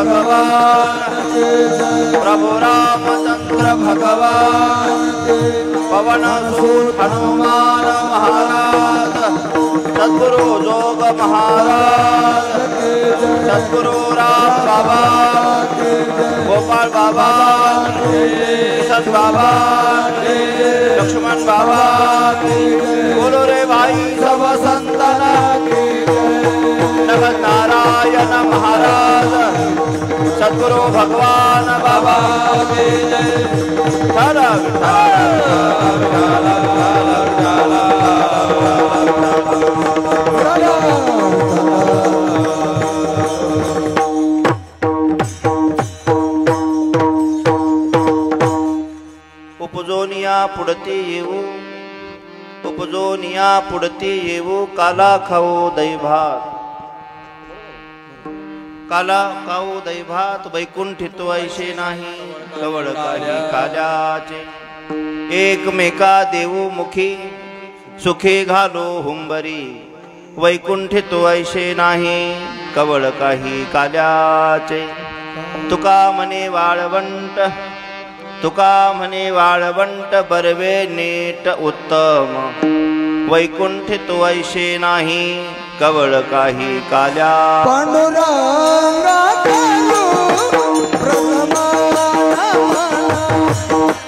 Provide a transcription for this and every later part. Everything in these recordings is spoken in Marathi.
भगवान प्रभु रामचंद्र भगवान पवन सूत हनुमान महाराज सद्गुरु जोग महाराज सद्गुरु राम बाबा गोपाल बाबा किशन बाबा लक्ष्मण बाबा बोलो रे भाई सब संतना नगद नारायण महाराज सद्गुरु भगवान बाबा उपजोनिया पुढती येऊ उपजोनिया पुढती येऊ काला खाऊ दैभात काला खाऊ दैभात वैकुंठित ऐसे नाही कवळ काली काल्याचे एकमेका देऊ मुखी सुखे घालो हुंबरी वैकुंठित ऐसे नाही कवळ काही काल्याचे तुका म्हणे वाळवंट तुका म्हणे वाळवंट बरवे नेट उत्तम वैकुंठित ऐसे नाही कवळ काही काल्या पांडुरंगा कालू प्रथमा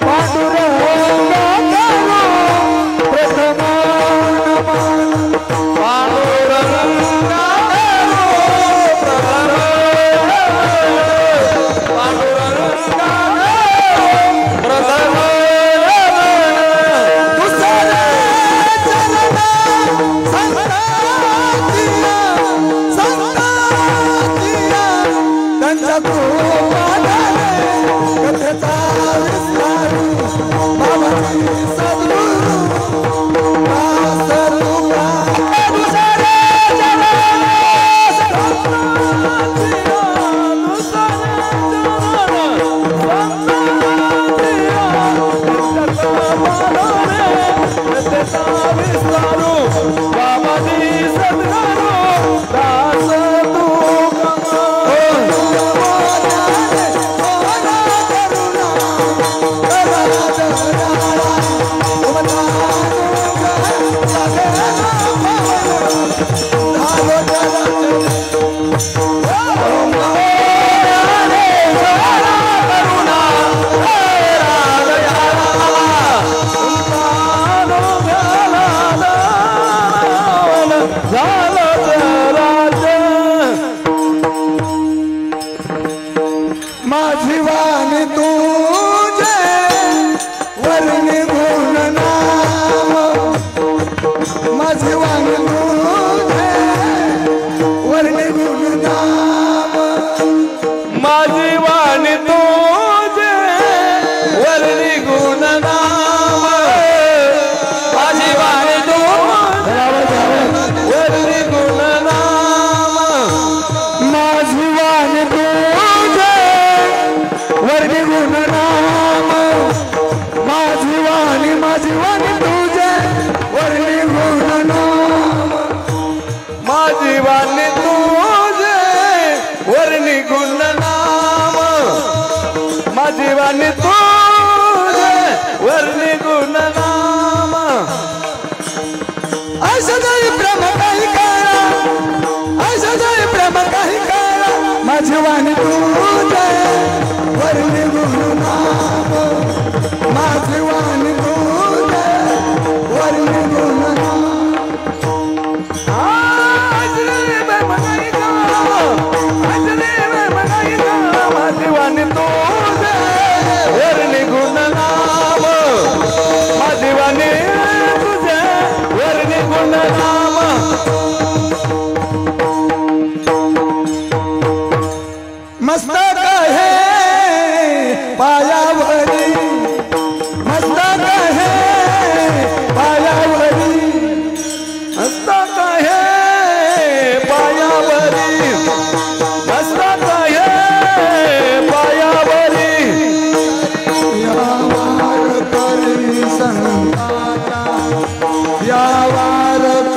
पांडुरंगा कालू प्रथमा पांडुरंगा कालू प्रथमा पांडुरंगा प्रथमा दुसरे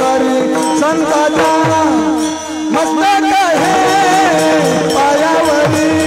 चरण संताचा मस्तक है पायावरी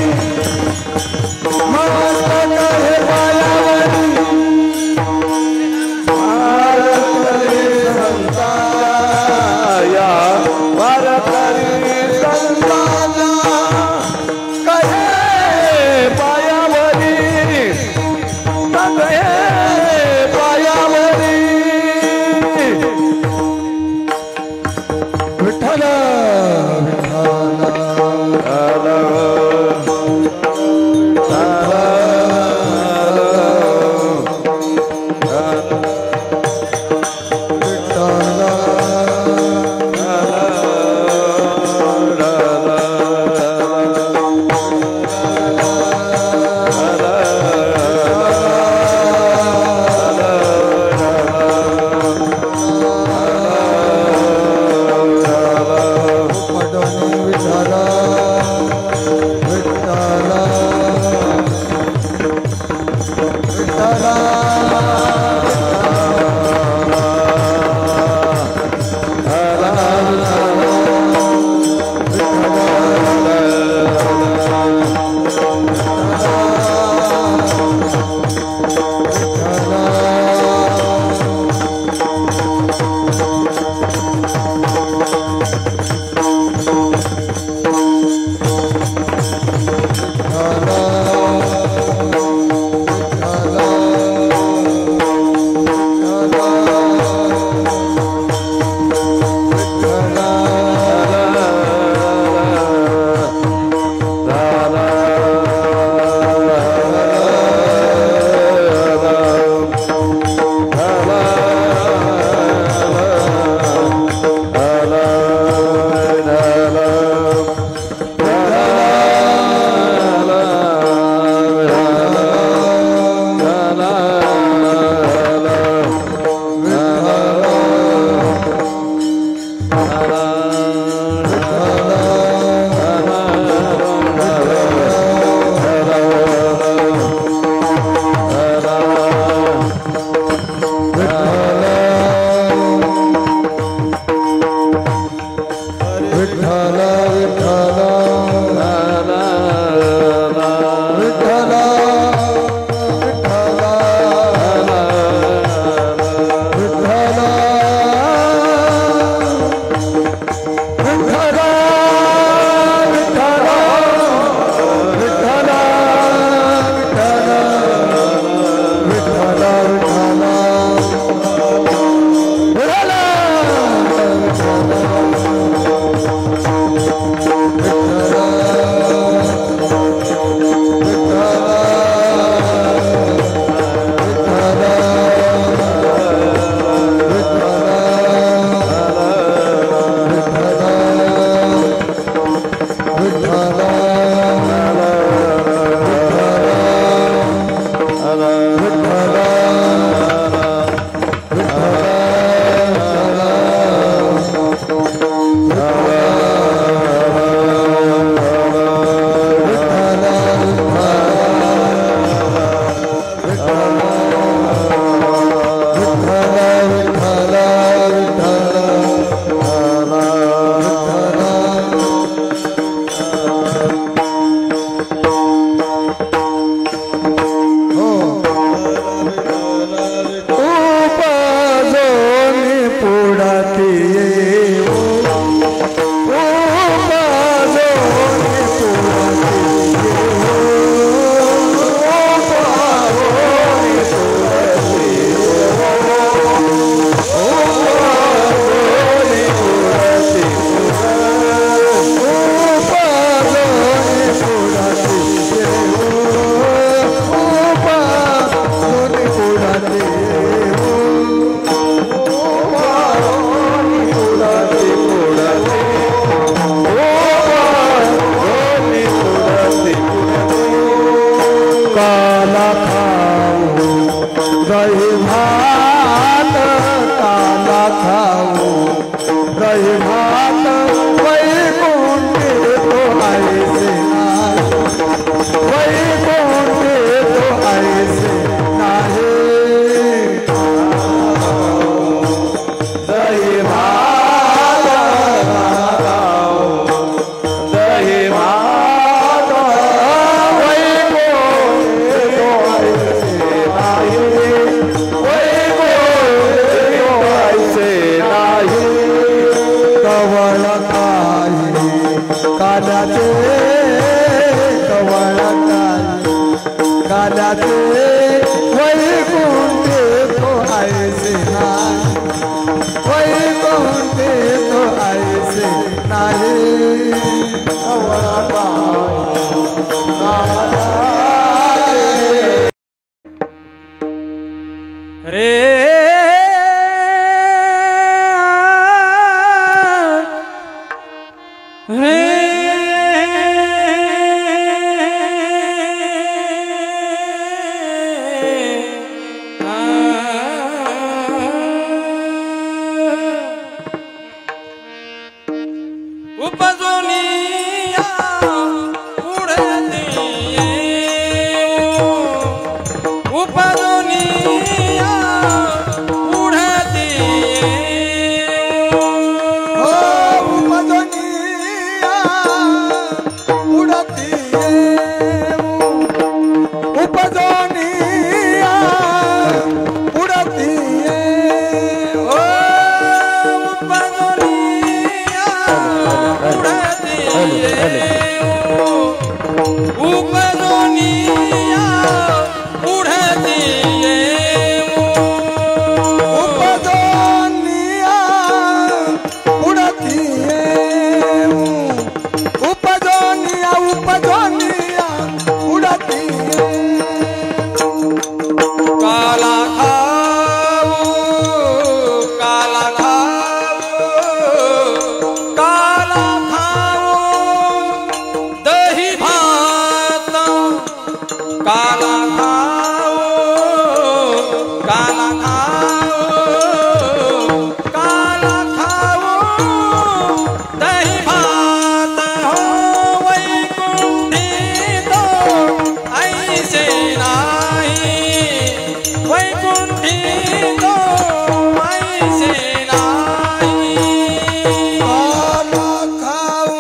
काला खाऊ दही भात काला खाऊ दही भात वैकुंठे तो ऐसे वैकुंठे तो ऐसे नाही दही भात दही भात वैकुंठे तो ऐसे नाही वैकुंठे तो ऐसे नाही कवळ काही काल्याचे कवळ काही काल्याचे वैकुंठे तो ऐसे नाही वैकुंठे तो ऐसे नाही कवळ काही रे रे उपजोनिया उडते उपजोनिया उडते हो उपजोनिया उडती उपजोनिया उडती ओ उपजोनिया उडते उपजोनिया उडते उपजोनिया उडती उपजोनिया उपजोनिया उडती काला खाऊ काला खाऊ काला खाऊ दही भात काला खाऊ काला खाऊ काला खाऊ दही भात हो वैकुंठी तो ऐसे नाही वैकुंठी तो ऐसे नाही काला खाऊ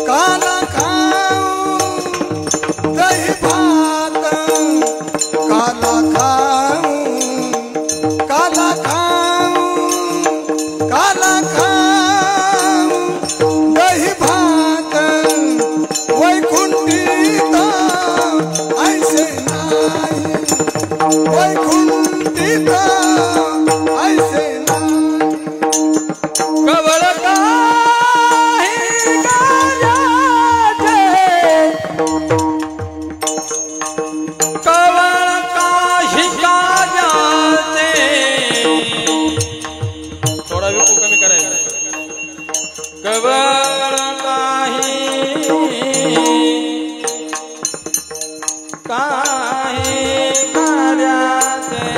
काला खाऊ दही भात काला खाऊ काला खाऊ काला खाऊ दही भात वैकुंठीत ऐसे नाही वैकुंठीत ऐसे नाही कवळ काही गाण्याचे कवळ काही गाण्याचे थोडा विकू कमी करायचा कवळ काही गाण्याचे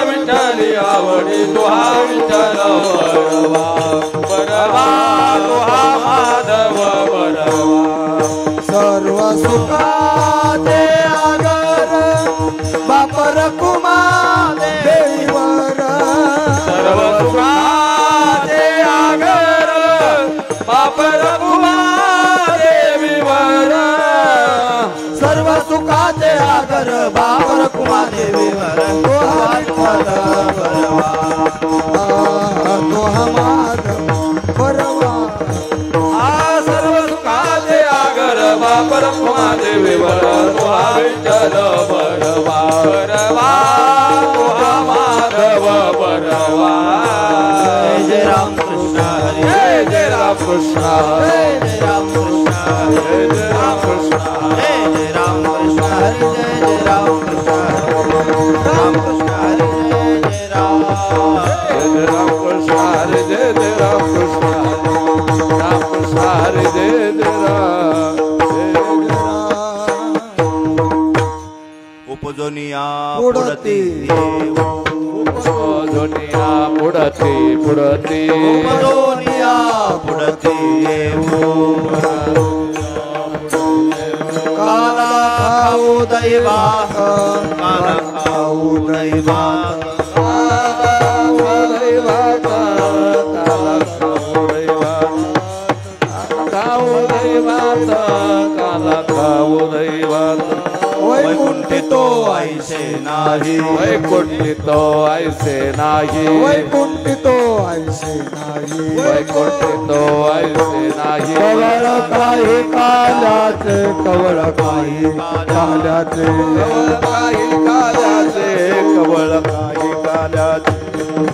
विठ्ठली आवडी तुहा विठ्ठल बरवा बरवा तुहा माधव बरवा सर्व सुखाचे आगर बापर कुमा देवीवर सर्व सुखाचे आगर बापर कुमा देवीवर सर्व सुखाचे आगर बापर कुमा देवीवर तो विठ्ठल बरवा तो माधव बरवा सर्व सुखाचे आगर बापर कुमा देवीवर तुहा विठ्ठल बरवा बरवा तुहा माधव बरवा जय राम कृष्ण हरी जय राम कृष्ण जय राम कृष्ण जय राम कृष्ण जय राम कृष्ण हरी जय राम कृष्ण राम कृष्ण हरी जय राम राम कृष्ण हरे जय राम कृष्ण राम कृष्ण हरे जय उपजोनिया पुढती दुनिया पुढती पुढती उपजोनिया पुढती काला खाऊ दैवाक काला खाऊ दैवाक वैकुंठितो ऐसे नाही वैकुंठितो ऐसे नाही वैकुंठितो ऐसे नाही वैकुंठितो ऐसे नाही कवळ काही काल्याचे कवळ काही काल्याचे काही काल्याचे कवळ काही काल्याचे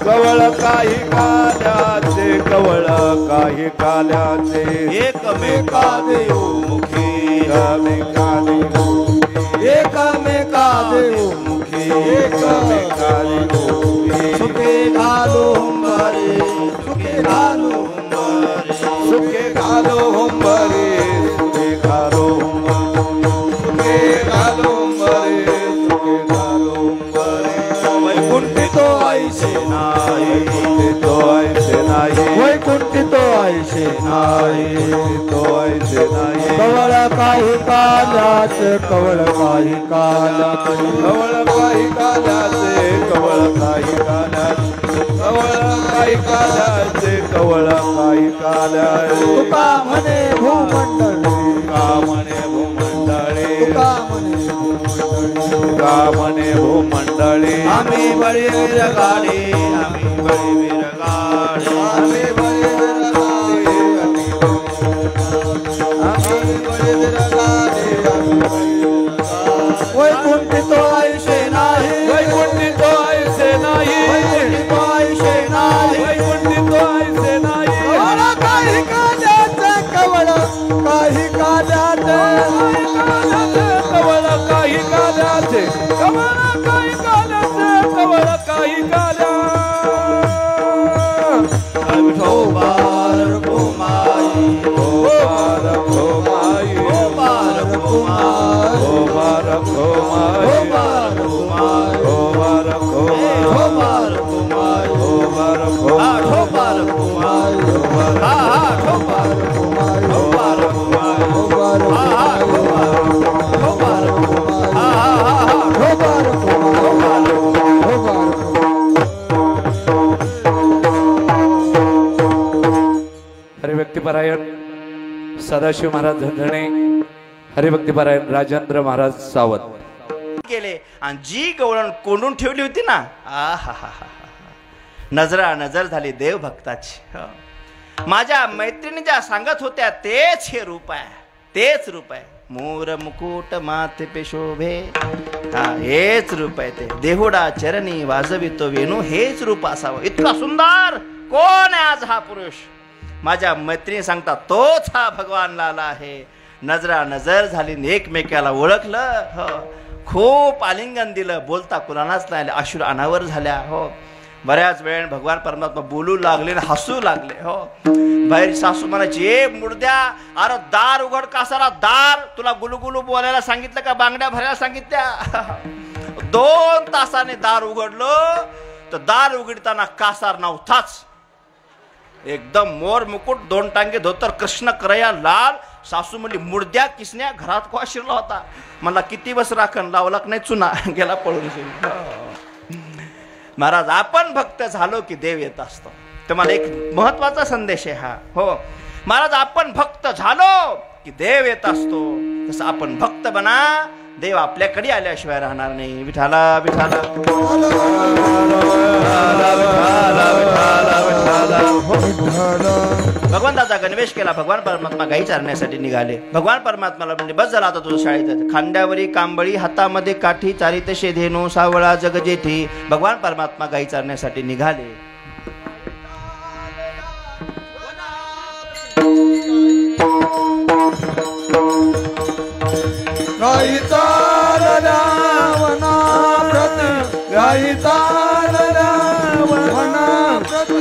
कवळ काही काल्याचे कवळ काही काल्याचे एकमेका देऊ मुखी एकमेका एकमेका देऊ मुखी एकमेका सुखे घालो बरे सुखे घालू बरे सुखे घालो हुंबरे सुखे घालो सुखे घालो हुंबरे सुखे घालो हुंबरे वैकुंठितो ऐसे नाही वैकुंठितो ऐसे नाही वैकुंठितो ऐसे नाही वैकुंठितो ऐसे नाही कवळ काही काल्याचे कवळ काही काल्याचे कवळ काही काल्याचे कवळ काही काल्याचे कवळ काही काल्याचे कवळ काही काल्याचे तुका म्हणे भूमंडळी का म्हणे भूमंडळे तुका म्हणे भूमंडळी का म्हणे भूमंडळे आम्ही बळीवीर गाडी आम्ही बळीवीर गाडी आम्ही बळीवीर गाडी आम्ही बळीवीर गाडी वैकुंठितो ऐसे नाही वैकुंठितो ऐसे नाही वैकुंठितो ऐसे नाही वैकुंठितो ऐसे नाही कवळ काही काल्याचे कवळ काही काल्याचे कवळ काही काल्याचे कवळ काही काल्याचे कवळ काही काल्या ठोबार घुमाई बार घोमाई ठोबार घुमाई बार घोमाई ठोबार घुमाई बार घोमाई ठोबार घुमाई बार हा घोमाई ठोबार घुमाई हा हा ठोबार घुमाई ठोबार घुमाई हा हा ठोबार ठोबार घुमाई हा हा हा ढोबार ठोबार ढोबार हरिभक्तीपरायण सदाशिव महाराज झंझणे हरिभक्तीपरायण राजेंद्र महाराज सावंत केले आणि जी गवळण कोंडून ठेवली होती ना नजरा नजर झाली देव भक्ताची माझ्या मैत्रिणी ज्या सांगत होत्या तेच हे रूप आहे तेच रूप आहे मोर मुकुट माथे पे शोभे हा हेच रूप आहे ते देहुडा चरणी वाजवितो वेणू हेच रूप असावं इतका सुंदर कोण आहे आज हा पुरुष माझ्या मैत्रिणी सांगतात तोच हा भगवान लाला आहे नजरा नजर झाली एकमेकाला ओळखलं हो खूप आलिंगन दिलं बोलता कुणालाच नाही अश्रू अनावर झाल्या हो बऱ्याच वेळ भगवान परमात्मा बोलू लागले आणि हसू लागले हो बाहेर सासू म्हणायची ए मुर्द्या अरे दार उघड कासारा दार तुला गुलुगुलू बोलायला सांगितलं का बांगड्या भरायला सांगितल्या 2 तासाने दार उघडलं तर दार उघडताना कासार नव्हताच. एकदम मोर मुकुट, 2 टांगे धोतर, कृष्ण करया लाल. सासू म्हणली मुर्द्या किसन्या घरात कोण शिरला होता. मला किती बस राखण लावला नाही चुना गेला पळून. महाराज आपण भक्त झालो की देव येत असतो. तुम्हाला एक महत्वाचा संदेश आहे हा. हो महाराज आपण भक्त झालो की देव येत असतो. तसं आपण भक्त बना, देव आपल्याकडे आल्याशिवाय राहणार नाही. विठाला विठाला भगवंताचा गणवेश केला. भगवान परमात्मा गाई चारण्यासाठी निघाले. भगवान परमात्माला म्हणजे बस झाला आता तुझं शाळेत. खांद्यावरी कांबळी, हातामध्ये काठी, चारित शेधेनो सावळा जग जेठी. भगवान परमात्मा गाई चारण्यासाठी निघाले. गाई चालल्या वनाप्रती, गाई चालल्या वनाप्रती.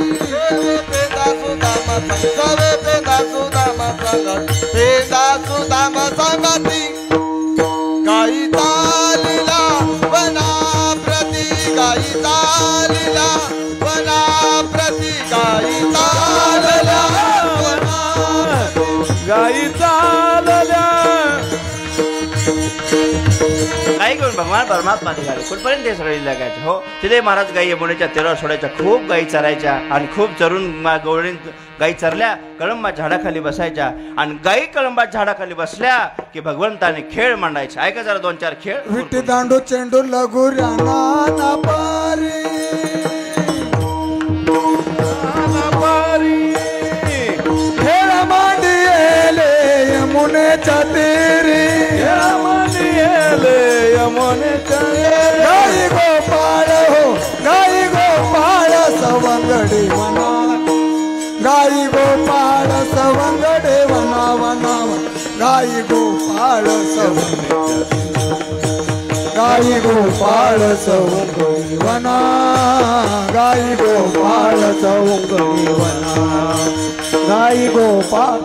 पेदा सुदाम संगती, गाई चालिला वनाप्रती, गाई चालिला वनाप्रती, गाई चालल्या वनाप्रती. गाई चालल्या. गाई घेऊन भगवान परमात्मा निघाले. कुठपर्यंत हे सगळे लागायचे. हो तिथे महाराज गाई यमुनेच्या तेरा सोडायच्या. खूप गाई चरायच्या आणि खूप चरून गवळी गाई चरल्या. कळंबा झाडाखाली बसायच्या आणि गाई कळंबा झाडाखाली बसल्या की भगवंताने खेळ मांडायचे. ऐका जरा 2-4 खेळ. विटी दांडू चेंडू लगुऱ्याना नापारी, खेळ मांडियेले यमुनेच्या तीरी, गाई गोपाळ हो गाई गोपाळ सवंगडी वना, गाई गोपाळ सवंगडे वना वना, गाई गोपाळ सवंगडी, गाई गोपाळ सवंगडी वना, गाई गोपाळ सवंगडी वना, गाई गोपाळ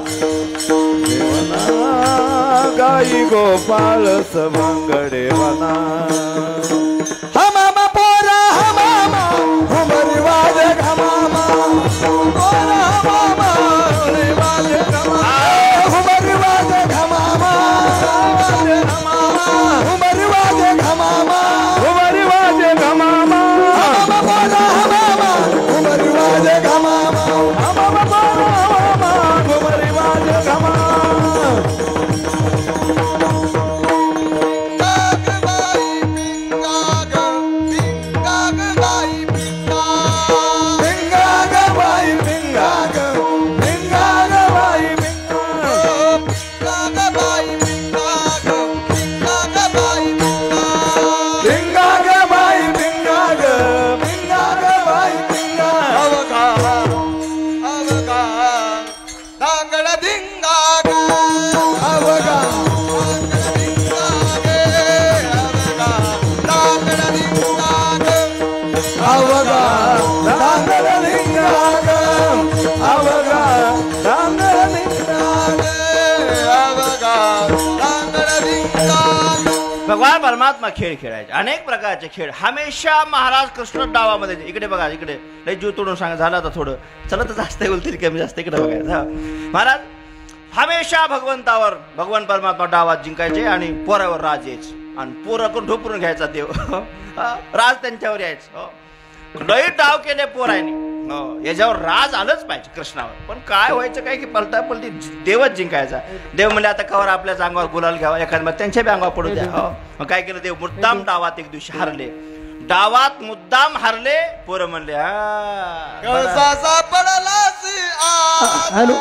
गाई गोपाळ सवंगडे वना. हमामा पोरा हमामा घुमरी वाजे घमामा, पोरा हमामा घुमरी वाजे घमामा, घुमरी वाजे घमामा, घुमरी वाजे घमामा, घुमरी वाजे घमामा. हमामा पोरा हमामा घुमरी वाजे घमामा, हमामा पोरा हमामा घुमरी वाजे घमामा. भगवान परमात्मा खेळ खेळायचे. अनेक प्रकारचे खेळ. हमेशा महाराज कृष्ण डावामध्ये. इकडे बघा, इकडे लय जीव तोडून सांगा झालं आता थोडं चला तर जास्त बोलतील कमी जास्त. इकडे बघायचं. महाराज हमेशा भगवंतावर भगवान परमात्मा डावात जिंकायचे आणि पोरावर राज यायचे आणि पोराकडून ढोपरून घ्यायचा देव. राज त्यांच्यावर यायचं. लई डाव केले पोराने. याच्यावर राज आलंच पाहिजे कृष्णावर. पण काय व्हायचं काय की पलटा पलटी देवच जिंकायचा. देव म्हणले आता कवर आपल्याच अंगावर गुलाल घ्यावा, एखाद्या त्यांच्या बी अंगावर पडू द्या. मग काय केलं देव? मुद्दाम डावात एक दिवशी हारले. डावात मुद्दाम हारले. पोरं म्हणले कळसाचा पडलासी हॅलो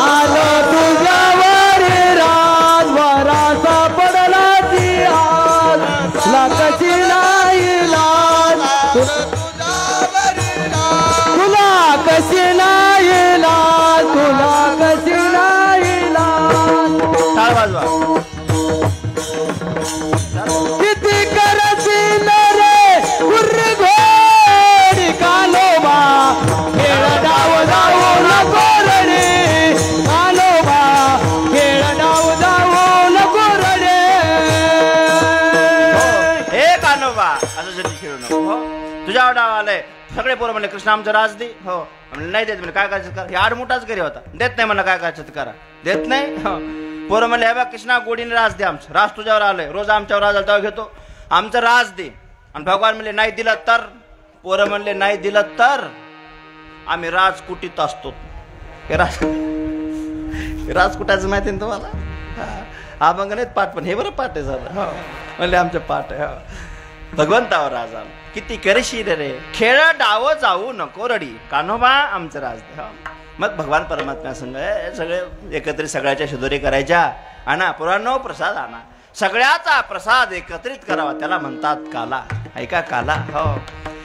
आलं तुझ्यावरी राज, वराचा पडलासी आज, लाखाची नाही लाज, तुला कशी नाही लाज, तुला कशी नाही लाज. टाळ वाजवा. किती करशील रे गुर्र घोडी कालोबा, खेळ राव आलंय. सगळे पोरं म्हणले कृष्ण आमचं राज दे. हो म्हणले नाही देत. म्हणजे काय करायचं करा. हे आडमुठाच घरी होता. देत नाही म्हणलं काय करायचं करा. देत नाही. हो पोरं म्हणले हे बा कृष्णा गोडीने राज दे. आमचं राज तुझ्यावर आलंय. रोज आमच्यावर राज आलं घेतो. आमचं राज दे. आणि भगवान म्हणले नाही दिलं तर. पोरं म्हणले नाही दिलं तर आम्ही राजकुटीत असतो. हे राजकुटाचं माहिती ना तुम्हाला. अभंग नाहीत पाठ पण हे बरं पाठ आहे झालं. हो म्हणले आमचं पाठ आहे. भगवंतावर राज आलं. किती करशील रे खेळ डाव जाऊ नको रडी कान्होबा आमचं राज दे. हो मग भगवान परमात्मा संग सगळे एकत्रित सगळ्याच्या शिदोरी करायच्या. आणा पुराणो प्रसाद आणा. सगळ्याचा प्रसाद एकत्रित करावा त्याला म्हणतात काला. ऐका काला. हो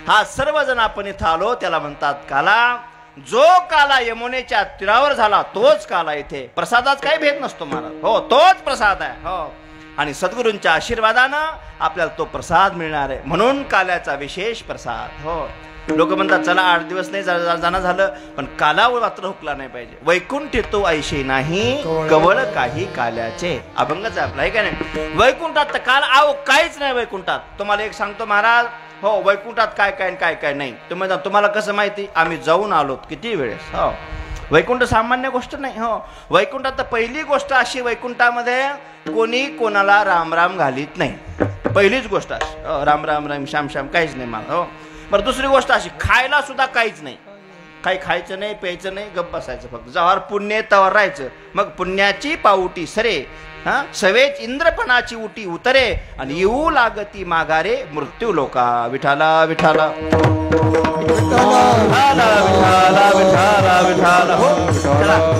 हा सर्वजण आपण इथं आलो त्याला म्हणतात काला. जो काला यमुनेच्या तीरावर झाला तोच काला. इथे प्रसादात काही भेद नसतो महाराज. हो तोच प्रसाद आहे. हो आणि सद्गुरूंच्या आशीर्वादानं आपल्याला तो प्रसाद मिळणार आहे. म्हणून काल्याचा विशेष प्रसाद. हो लोक म्हणतात चला 8 दिवस नाही जाणं झालं पण काला मात्र हुकला नाही पाहिजे. वैकुंठ तो ऐशी नाही कवळ काही काल्याचे. अभंगच आपला आहे का नाही. वैकुंठात तर काल काहीच नाही वैकुंठात. तुम्हाला एक सांगतो महाराज. हो वैकुंठात काय काय काय काय नाही. तुम्हाला कसं माहिती आम्ही जाऊन आलोत किती वेळेस. हो वैकुंठ सामान्य गोष्ट नाही. हो वैकुंठात तर पहिली गोष्ट अशी वैकुंठामध्ये कोणी कोणाला राम राम घालीत नाही. पहिलीच गोष्ट अशी. हो राम राम राम श्याम श्याम काहीच नाही मला. हो बरं दुसरी गोष्ट अशी खायला सुद्धा काहीच नाही. काही खायचं नाही प्यायचं नाही गप्प बसायचं फक्त. जवार पुण्य तवर राहायचं. मग पुण्याची पाऊटी सरे हा सवेच इंद्रपणाची उटी उतरे आणि येऊ लागती माघारे मृत्यू लोका. विठाला विठाला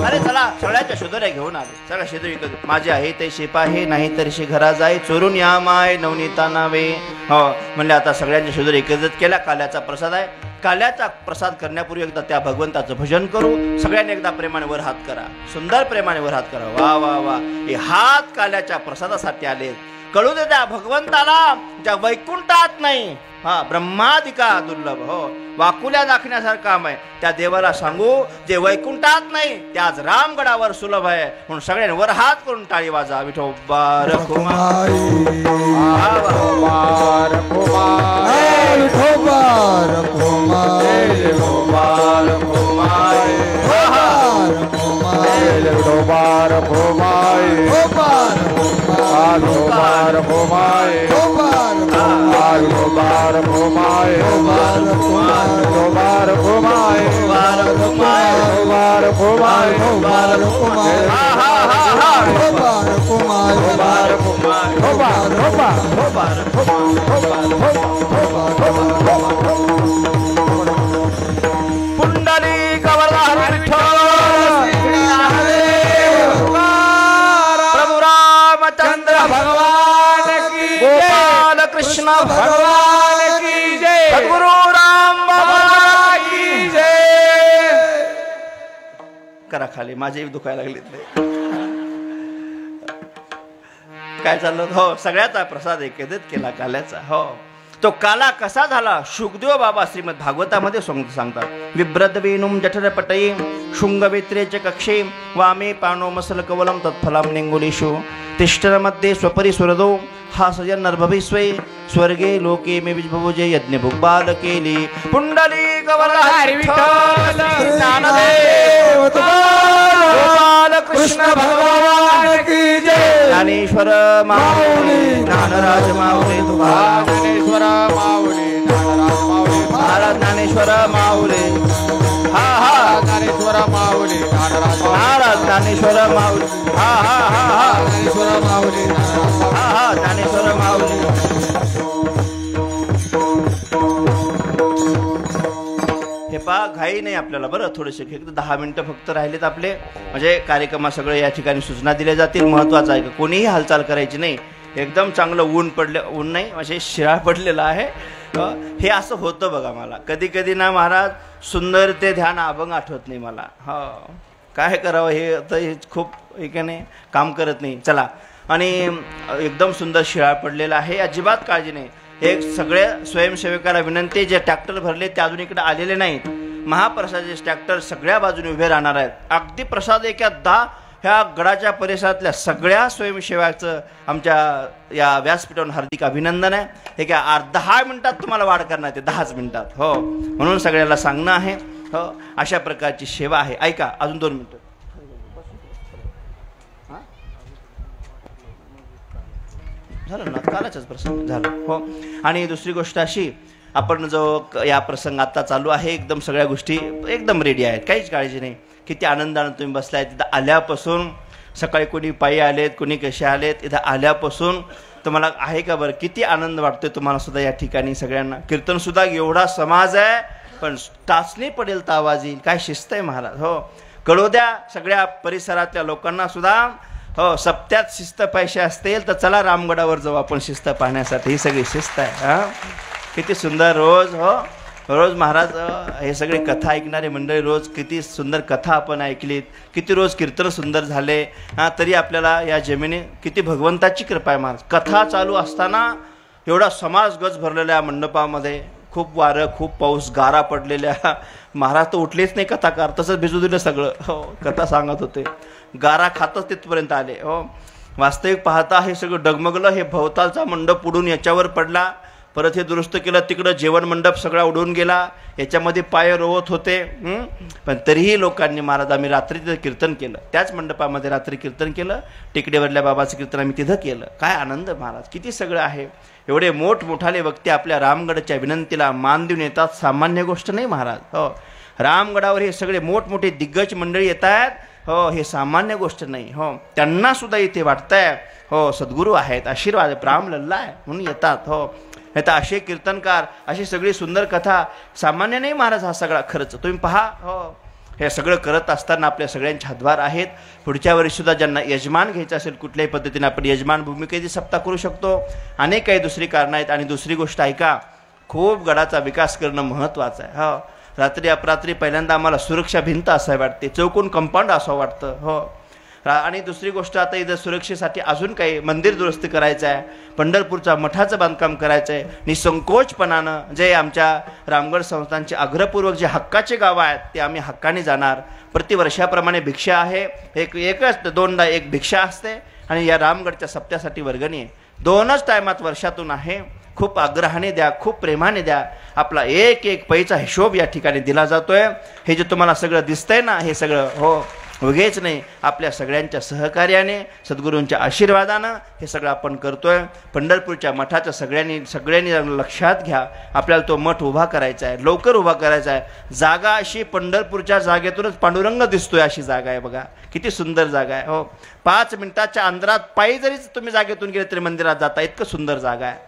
अरे चला सगळ्याच्या शिदोऱ्या घेऊन आले. सगळ्या शिदोरी माझे आहे ते शिपाहे नाही तरीशी घरा जाय चोरून या माय नवनीता नावे. हो म्हणले आता सगळ्यांच्या शिदोरी एकत्रित केल्या. काल्याचा प्रसाद आहे. काल्याचा प्रसाद करण्यापूर्वी एकदा त्या भगवंताचं भजन करू. सगळ्यांनी एकदा प्रेमाने वर हात करा. सुंदर प्रेमाने वर हात करा. वा वा वा. हे हात काल्याच्या प्रसादासाठी आले. कळू दे त्या भगवंताला ज्या वैकुंठात नाही. हा ब्रह्मादिका दुर्लभ. हो वाकुल्या दाखण्यासारखं काम आहे. त्या देवाला सांगू जे वैकुंठात नाही ते आज रामगडावर सुलभ आहे. म्हणून सगळ्यांनी वर हात करून टाळी वाजा. विठोबा रखुमाई पुंडली कवरधारी प्रभु रामचंद्र भगवान की गोपाल कृष्ण भगवान की जय. सद्गुरु राम बाबा की जय. करा खाली माझे दुखायला लागले. काय चाललं. हो सगळ्याचा प्रसाद एकत्रित केला काल्याचा. हो तो काला कसा झाला. शुकदेव बाबा श्रीमद भागवतामध्ये सांगतात. विभ्रद वेणुम जठर पटये शुंगवेत्रेच कक्षे वामे पानो मसल कवलम तत्फलम निंगुलीषु तिष्ठन मध्ये स्वपरी सुरदो हा सजन नर्भविस्वे स्वर्गे लोके मे विभुजे यज्ञ भुगबाल केली. पुंडली कवरधारी विठ्ठल ज्ञानदेव गोपाल कृष्ण भगवान की जय. ज्ञानेश्वर माऊली ज्ञानराज माऊली तुकाराम. ज्ञानेश्वर माऊली ज्ञानराज माऊली महाराज. ज्ञानेश्वर माऊली हा हा ज्ञानेश्वर माऊली ज्ञानराज महाराज. ज्ञानेश्वर माऊली हा हा हा हा ज्ञानेश्वर माऊली हा हा ज्ञानेश्वर माऊली. हे पहा घाई नाही आपल्याला बरं. थोडेसे 10 मिनिटं फक्त राहिलेत आपले. म्हणजे कार्यक्रमात सगळे या ठिकाणी सूचना दिल्या जातील. महत्वाचं आहे की कोणीही हालचाल करायची नाही. एकदम चांगलं ऊन पडले. ऊन नाही म्हणजे शिराळ पडलेलं आहे. हे असं होतं बघा. मला कधी कधी ना महाराज सुंदर ते ध्यान अभंग आठवत नाही मला. हो काय करावं हे तर खूप हे नाही काम करत नाही. चला आणि एकदम सुंदर शिराळ पडलेला आहे. अजिबात काळजी नाही. एक सगळ्या स्वयंसेवकाला विनंती. जे ट्रॅक्टर भरले ते अजून इकडे आलेले नाहीत. महाप्रसादाचे ट्रॅक्टर सगळ्या बाजूने उभे राहणार आहेत. अगदी प्रसाद एका 10 ह्या गडाच्या परिसरातल्या सगळ्या स्वयंसेवकाचं आमच्या या व्यासपीठावरून हार्दिक अभिनंदन आहे. हे काय 10 मिनिटात तुम्हाला वाढ करण्यात येते, 10 मिनिटात. हो, म्हणून सगळ्याला सांगणं आहे. हो, अशा प्रकारची सेवा आहे. ऐका, अजून 2 मिनिटं झालं ना, कालच प्रसंग झाला. हो, आणि दुसरी गोष्ट अशी, आपण जो या प्रसंग आता चालू आहे, एकदम सगळ्या गोष्टी एकदम रेडी आहेत, काहीच काळजी नाही. किती आनंदानं तुम्ही बसलाय तिथं आल्यापासून. सकाळी कोणी पायी आलेत, कोणी कसे आलेत, इथं आल्यापासून तुम्हाला आहे का बरं, किती आनंद वाटतोय तुम्हाला सुद्धा या ठिकाणी सगळ्यांना. कीर्तन सुद्धा एवढा समाज आहे, पण टाचणी पडेल तर आवाज येईल. काय शिस्त आहे महाराज. हो, कळू द्या सगळ्या परिसरातल्या लोकांना सुद्धा. हो, सप्त्यात शिस्त पैसे असतील तर चला रामगडावर जाऊ आपण शिस्त पाहण्यासाठी. ही सगळी शिस्त आहे. हां, किती सुंदर रोज. हो, रोज महाराज हे सगळे कथा ऐकणारे मंडळी, रोज किती सुंदर कथा आपण ऐकलीत, किती रोज कीर्तन सुंदर झाले. हां, तरी आपल्याला या जमिनी किती भगवंताची कृपा आहे महाराज. कथा चालू असताना एवढा समाज गज भरलेल्या मंडपामध्ये, खूप वारं, खूप पाऊस, गारा पडलेल्या. महाराज तर उठलेच नाही कथाकार, तसंच भिजू दिलं सगळं. हो, कथा सांगत होते, गारा खातच तिथपर्यंत आले. हो, वास्तविक पाहता हे सगळं डगमगलं. हे भोवतालचा मंडप उडून याच्यावर पडला, परत हे दुरुस्त केलं, तिकडं जेवण मंडप सगळा उडून गेला, याच्यामध्ये पाय रोवत होते. पण तरीही लोकांनी, महाराज आम्ही रात्री तिथं कीर्तन केलं, त्याच मंडपामध्ये रात्री कीर्तन केलं. टेकडीवरल्या बाबाचं कीर्तन आम्ही तिथं केलं. काय आनंद महाराज, किती सगळं आहे. एवढे मोठमोठाले व्यक्ती आपल्या रामगडाच्या विनंतीला मान देऊन येतात, सामान्य गोष्ट नाही महाराज. हो, रामगडावर हे सगळे मोठमोठे दिग्गज मंडळी येत आहेत. हो, हे सामान्य गोष्ट नाही. हो, त्यांना सुद्धा इथे वाटतंय हो सद्गुरू आहेत, आशीर्वाद आहे, रामलल्ला आहे म्हणून येतात. हो, नाही तर असे कीर्तनकार, अशी सगळी सुंदर कथा सामान्य नाही महाराज. हा सगळा खर्च तुम्ही पहा. हो, हे सगळं करत असताना आपल्या सगळ्यांचे हातभार आहेत. पुढच्या वर्षीसुद्धा ज्यांना यजमान घ्यायचं असेल कुठल्याही पद्धतीने आपण यजमान भूमिकेची सप्ताह करू शकतो. अनेक काही दुसरी कारणं आहेत. आणि दुसरी गोष्ट ऐका, खूप गडाचा विकास करणं महत्त्वाचं आहे. हो, रात्री अपरात्री पहिल्यांदा आम्हाला सुरक्षा भिंत असावी वाटते, चौकोन कंपाऊंड असावं वाटतं. हो, आणि दुसरी गोष्ट आता इथं सुरक्षेसाठी अजून काही मंदिर दुरुस्त करायचं आहे, पंढरपूरचा मठाचं बांधकाम करायचं आहे. निसंकोचपणानं जे आमच्या रामगड संस्थांचे आग्रहपूर्वक जे हक्काचे गावं आहेत ते आम्ही हक्काने जाणार. प्रतिवर्षाप्रमाणे भिक्षा आहे, एकच 2दा एक भिक्षा असते, आणि या रामगडच्या सप्त्यासाठी वर्गणी आहे. 2च टायमात वर्षातून आहे. खूप आग्रहाने द्या, खूप प्रेमाने द्या. आपला एक एक पैसा हिशोब या ठिकाणी दिला जातोय. हे जे तुम्हाला सगळं दिसतंय ना, हे सगळं हो उगेच नाही, आपल्या सगळ्यांच्या सहकार्याने, सद्गुरूंच्या आशीर्वादानं हे सगळं आपण करतोय. पंढरपूरच्या मठाचं सगळ्यांनी लक्षात घ्या. आपल्याला तो मठ उभा करायचा आहे, लवकर उभा करायचा आहे. जागा अशी पंढरपूरच्या जागेतूनच पांडुरंग दिसतोय अशी जागा आहे बघा, किती सुंदर जागा आहे. हो, 5 मिनिटाच्या अंतरात पायी जरी तुम्ही जागेतून गेले तरी मंदिरात जाता, इतकं सुंदर जागा आहे.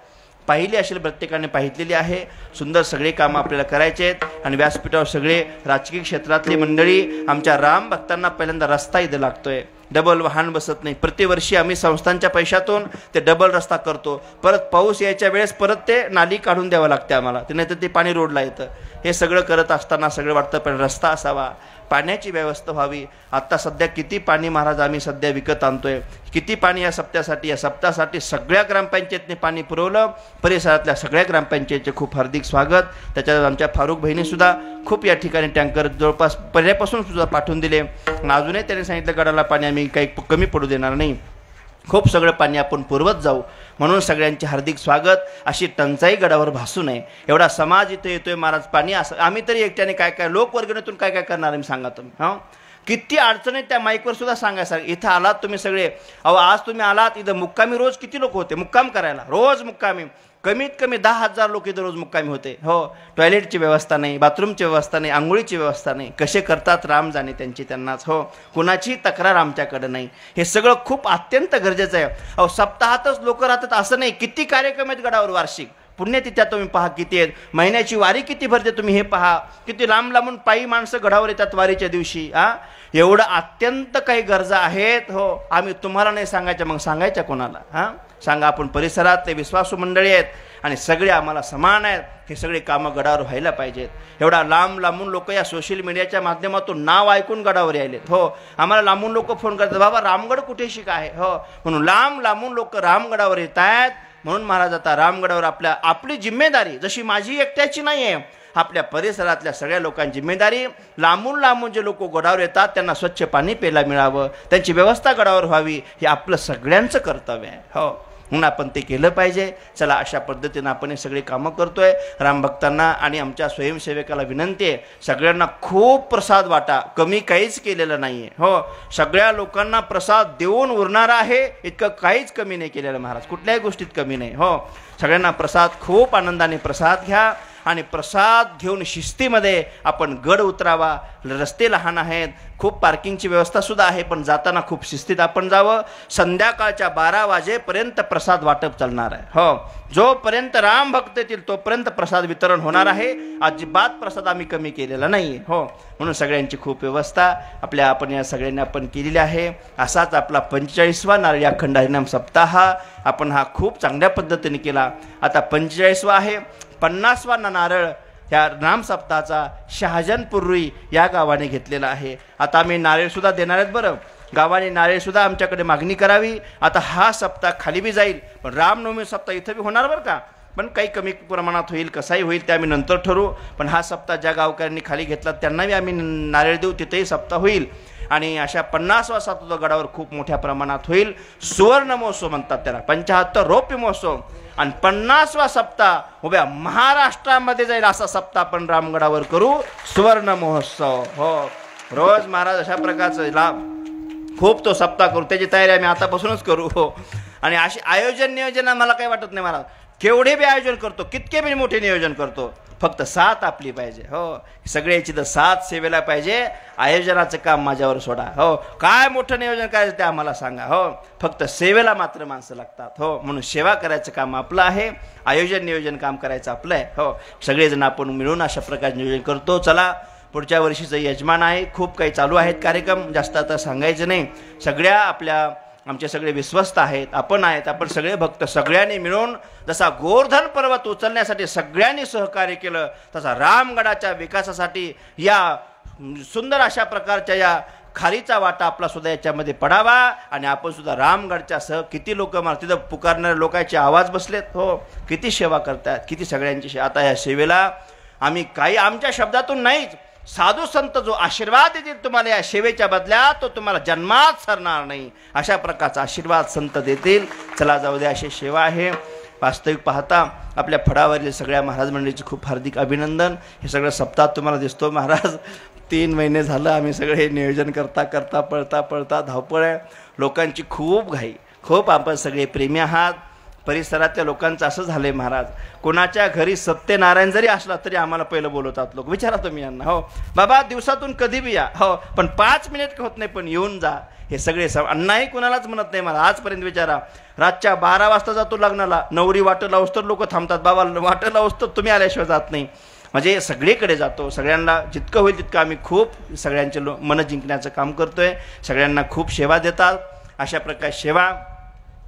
पाहिली असेल, प्रत्येकाने पाहिलेली आहे. सुंदर सगळे कामं आपल्याला करायचे आहेत. आणि व्यासपीठावर सगळे राजकीय क्षेत्रातली मंडळी, आमच्या राम भक्तांना पहिल्यांदा रस्ता इथं लागतोय, डबल वाहन बसत नाही. प्रतिवर्षी आम्ही संस्थांच्या पैशातून ते डबल रस्ता करतो. परत पाऊस यायच्या वेळेस परत ते नाली काढून द्यावं लागते आम्हाला, ते नाही तर ते पाणी रोडला येतं. हे सगळं करत असताना सगळं वाटतं पण रस्ता असावा, पाण्याची व्यवस्था व्हावी. आत्ता सध्या किती पाणी महाराज आम्ही सध्या विकत आणतोय, किती पाणी या सप्त्यासाठी सगळ्या ग्रामपंचायतने पाणी पुरवलं. परिसरातल्या सगळ्या ग्रामपंचायतचे खूप हार्दिक स्वागत. त्याच्यात आमच्या फारुख बहिणीसुद्धा खूप या ठिकाणी टँकर जवळपास पहिल्यापासून सुद्धा पाठवून दिले. अजूनही त्यांनी सांगितलं गडाला पाणी आम्ही काही कमी पडू देणार नाही, खूप सगळं पाणी आपण पुरवत जाऊ. म्हणून सगळ्यांचे हार्दिक स्वागत. अशी टंचाई गडावर भासू नये, एवढा समाज इथे येतोय महाराज. पाणी असं आम्ही तरी एकट्याने काय लोकवर्गणीतून काय करणार आम्ही सांगा तुम्ही. हां, किती अडचणी त्या माईकवर सुद्धा सांगायचं. इथं आलात तुम्ही सगळे, अहो आज तुम्ही आलात इथं मुक्कामी, रोज किती लोक होते मुक्काम करायला, रोज मुक्कामी कमीत कमी 10,000 लोक इथं रोज मुक्कामी होते. हो, टॉयलेटची व्यवस्था नाही, बाथरूमची व्यवस्था नाही, आंघोळीची व्यवस्था नाही. कसे करतात राम जाणे त्यांनाच. हो, कुणाची तक्रार आमच्याकडं नाही. हे सगळं खूप अत्यंत गरजेचं आहे. अहो, सप्ताहातच लोक राहतात असं नाही, किती कार्यक्रम आहेत गडावर वार्षिक. पुण्यतिथ्या तुम्ही पहा किती आहेत, महिन्याची वारी किती भरते तुम्ही हे पहा. किती लांब लांबून पायी माणसं गडावर येतात वारीच्या दिवशी. एवढं अत्यंत काही गरजा आहेत. हो, आम्ही तुम्हाला नाही सांगायच्या, मग सांगायच्या कोणाला. हां, सांगा. आपण परिसरात ते विश्वासू मंडळी आहेत आणि सगळे आम्हाला समान आहेत. हे सगळे कामं गडावर व्हायला पाहिजेत. एवढा लांब लांबून लोक या सोशल मीडियाच्या माध्यमातून नाव ऐकून गडावर यायलेत. हो, आम्हाला लांबून लोक फोन करतात, बाबा रामगड कुठे शिका आहे. हो, म्हणून लांब लांबून लोक रामगडावर येत आहेत. म्हणून महाराज आता रामगडावर आपली जिम्मेदारी, जशी माझी एकट्याची नाही आहे, आपल्या परिसरातल्या सगळ्या लोकांची जिम्मेदारी. लांबून लांबून जे लोक गडावर येतात त्यांना स्वच्छ पाणी प्यायला मिळावं, त्यांची व्यवस्था गडावर व्हावी, हे आपलं सगळ्यांचं कर्तव्य आहे. हो, म्हणून आपण ते केलं पाहिजे. चला, अशा पद्धतीनं आपण हे सगळे कामं करतोय. रामभक्तांना आणि आमच्या स्वयंसेवकाला विनंती आहे, सगळ्यांना खूप प्रसाद वाटा, कमी काहीच केलेलं नाही आहे. हो, सगळ्या लोकांना प्रसाद देऊन उरणारा आहे, इतकं काहीच कमी नाही केलेलं महाराज, कुठल्याही गोष्टीत कमी नाही. हो, सगळ्यांना प्रसाद, खूप आनंदाने प्रसाद घ्या आणि प्रसाद घेऊन शिस्तीमध्ये आपण गड उतरावा. रस्ते लहान आहेत, खूप पार्किंगची व्यवस्थासुद्धा आहे, पण जाताना खूप शिस्तीत आपण जावं. संध्याकाळच्या 12 वाजेपर्यंत प्रसाद वाटप चालणार आहे. हो, जोपर्यंत राम भक्त येतील तोपर्यंत प्रसाद वितरण होणार आहे. अजिबात प्रसाद आम्ही कमी केलेला नाही. हो, म्हणून सगळ्यांची खूप व्यवस्था आपण या सगळ्यांनी आपण केलेली आहे. असाच आपला 45वा नारळी अखंड हरिनाम सप्ताह आपण हा खूप चांगल्या पद्धतीने केला. आता 45वा आहे. 50वा नारळ ह्या नाम सप्ताहाचा शहाजनपूर्वी या गावाने घेतलेला आहे. आता आम्ही नारळसुद्धा देणार आहेत. बरं, गावाने नारळसुद्धा आमच्याकडे मागणी करावी. आता हा सप्ताह खाली बी जाईल, पण रामनवमी सप्ताह इथं बी होणार बरं का, पण काही कमी प्रमाणात होईल, कसाही होईल ते आम्ही नंतर ठरवू. पण हा सप्ताह ज्या गावकऱ्यांनी खाली घेतला त्यांनाही आम्ही नारळ देऊ, तिथेही सप्ताह होईल. आणि अशा 50वा सप्ताह गडावर खूप मोठ्या प्रमाणात होईल. सुवर्ण महोत्सव म्हणतात त्याला, 75 रौप्य महोत्सव. आणि 50वा सप्ताह उभ्या महाराष्ट्रामध्ये जाईल असा सप्ताह आपण रामगडावर करू, सुवर्ण महोत्सव. हो, रोज महाराज अशा प्रकारचं खूप तो सप्ताह करू, त्याची तयारी आम्ही आतापासूनच करू. हो, आणि अशी आयोजन नियोजन मला काही वाटत नाही महाराज, केवढे बी आयोजन करतो, कितके बी मोठे नियोजन करतो, फक्त साथ आपली पाहिजे. हो, सगळ्याची तर साथ सेवेला पाहिजे. आयोजनाचं काम माझ्यावर सोडा. हो, काय मोठं नियोजन करायचं ते आम्हाला सांगा. हो, फक्त सेवेला मात्र माणसं लागतात. हो, म्हणून सेवा करायचं काम आपलं आहे, आयोजन नियोजन काम करायचं आपलं आहे. हो, सगळेजण आपण मिळून अशा प्रकारे नियोजन करतो. चला, पुढच्या वर्षीचं यजमान आहे, खूप काही चालू आहेत कार्यक्रम, जास्त आता सांगायचं नाही. सगळ्या आमचे सगळे विश्वस्त आहेत, आपण सगळे भक्त सगळ्यांनी मिळून जसा गोवर्धन पर्वत उचलण्यासाठी सगळ्यांनी सहकार्य केलं, तसा रामगडाच्या विकासासाठी या सुंदर अशा प्रकारच्या या खारीचा वाटा आपला सुद्धा याच्यामध्ये पडावा. आणि आपण सुद्धा रामगडच्या किती लोक तिथं पुकारणारे लोकांचे आवाज बसलेत. हो, किती सेवा करतात, किती सगळ्यांची. आता या सेवेला आम्ही काही आमच्या शब्दातून नाहीच, साधू संत जो आशीर्वाद देतील तुम्हाला या सेवेच्या बदल्यात, तो तुम्हाला जन्मात सरणार नाही, अशा प्रकारचा आशीर्वाद संत देतील. चला, जाऊ द्या, अशी सेवा आहे. वास्तविक पाहता आपल्या फडावरील सगळ्या महाराज मंडळीचे खूप हार्दिक अभिनंदन. हे सगळं सप्ताह तुम्हाला दिसतो महाराज, 3 महिने झालं आम्ही सगळे नियोजन करता पळता धावपळ आहे. लोकांची खूप घाई, खूप आपण सगळे प्रेमी आहात. परिसरातल्या लोकांचं असं झालंय महाराज, कोणाच्या घरी सत्यनारायण जरी असला तरी आम्हाला पहिलं बोलवतात लोक. विचारा तुम्ही यांना. हो बाबा, दिवसातून कधी बी या, हो, पण 5 मिनिट होत नाही, पण येऊन जा. हे सगळे अण्णाही कुणालाच म्हणत नाही मला आजपर्यंत. विचारा, रातच्या 12 वाजता जातो लग्नाला, नवरी वाटं लावूस तर लोक थांबतात, बाबा वाटं लावूस तर तुम्ही आल्याशिवाय जात नाही. म्हणजे सगळीकडे जातो, सगळ्यांना जितकं होईल तितकं आम्ही खूप सगळ्यांचे मन जिंकण्याचं काम करतोय. सगळ्यांना खूप सेवा देतात. अशा प्रकारे सेवा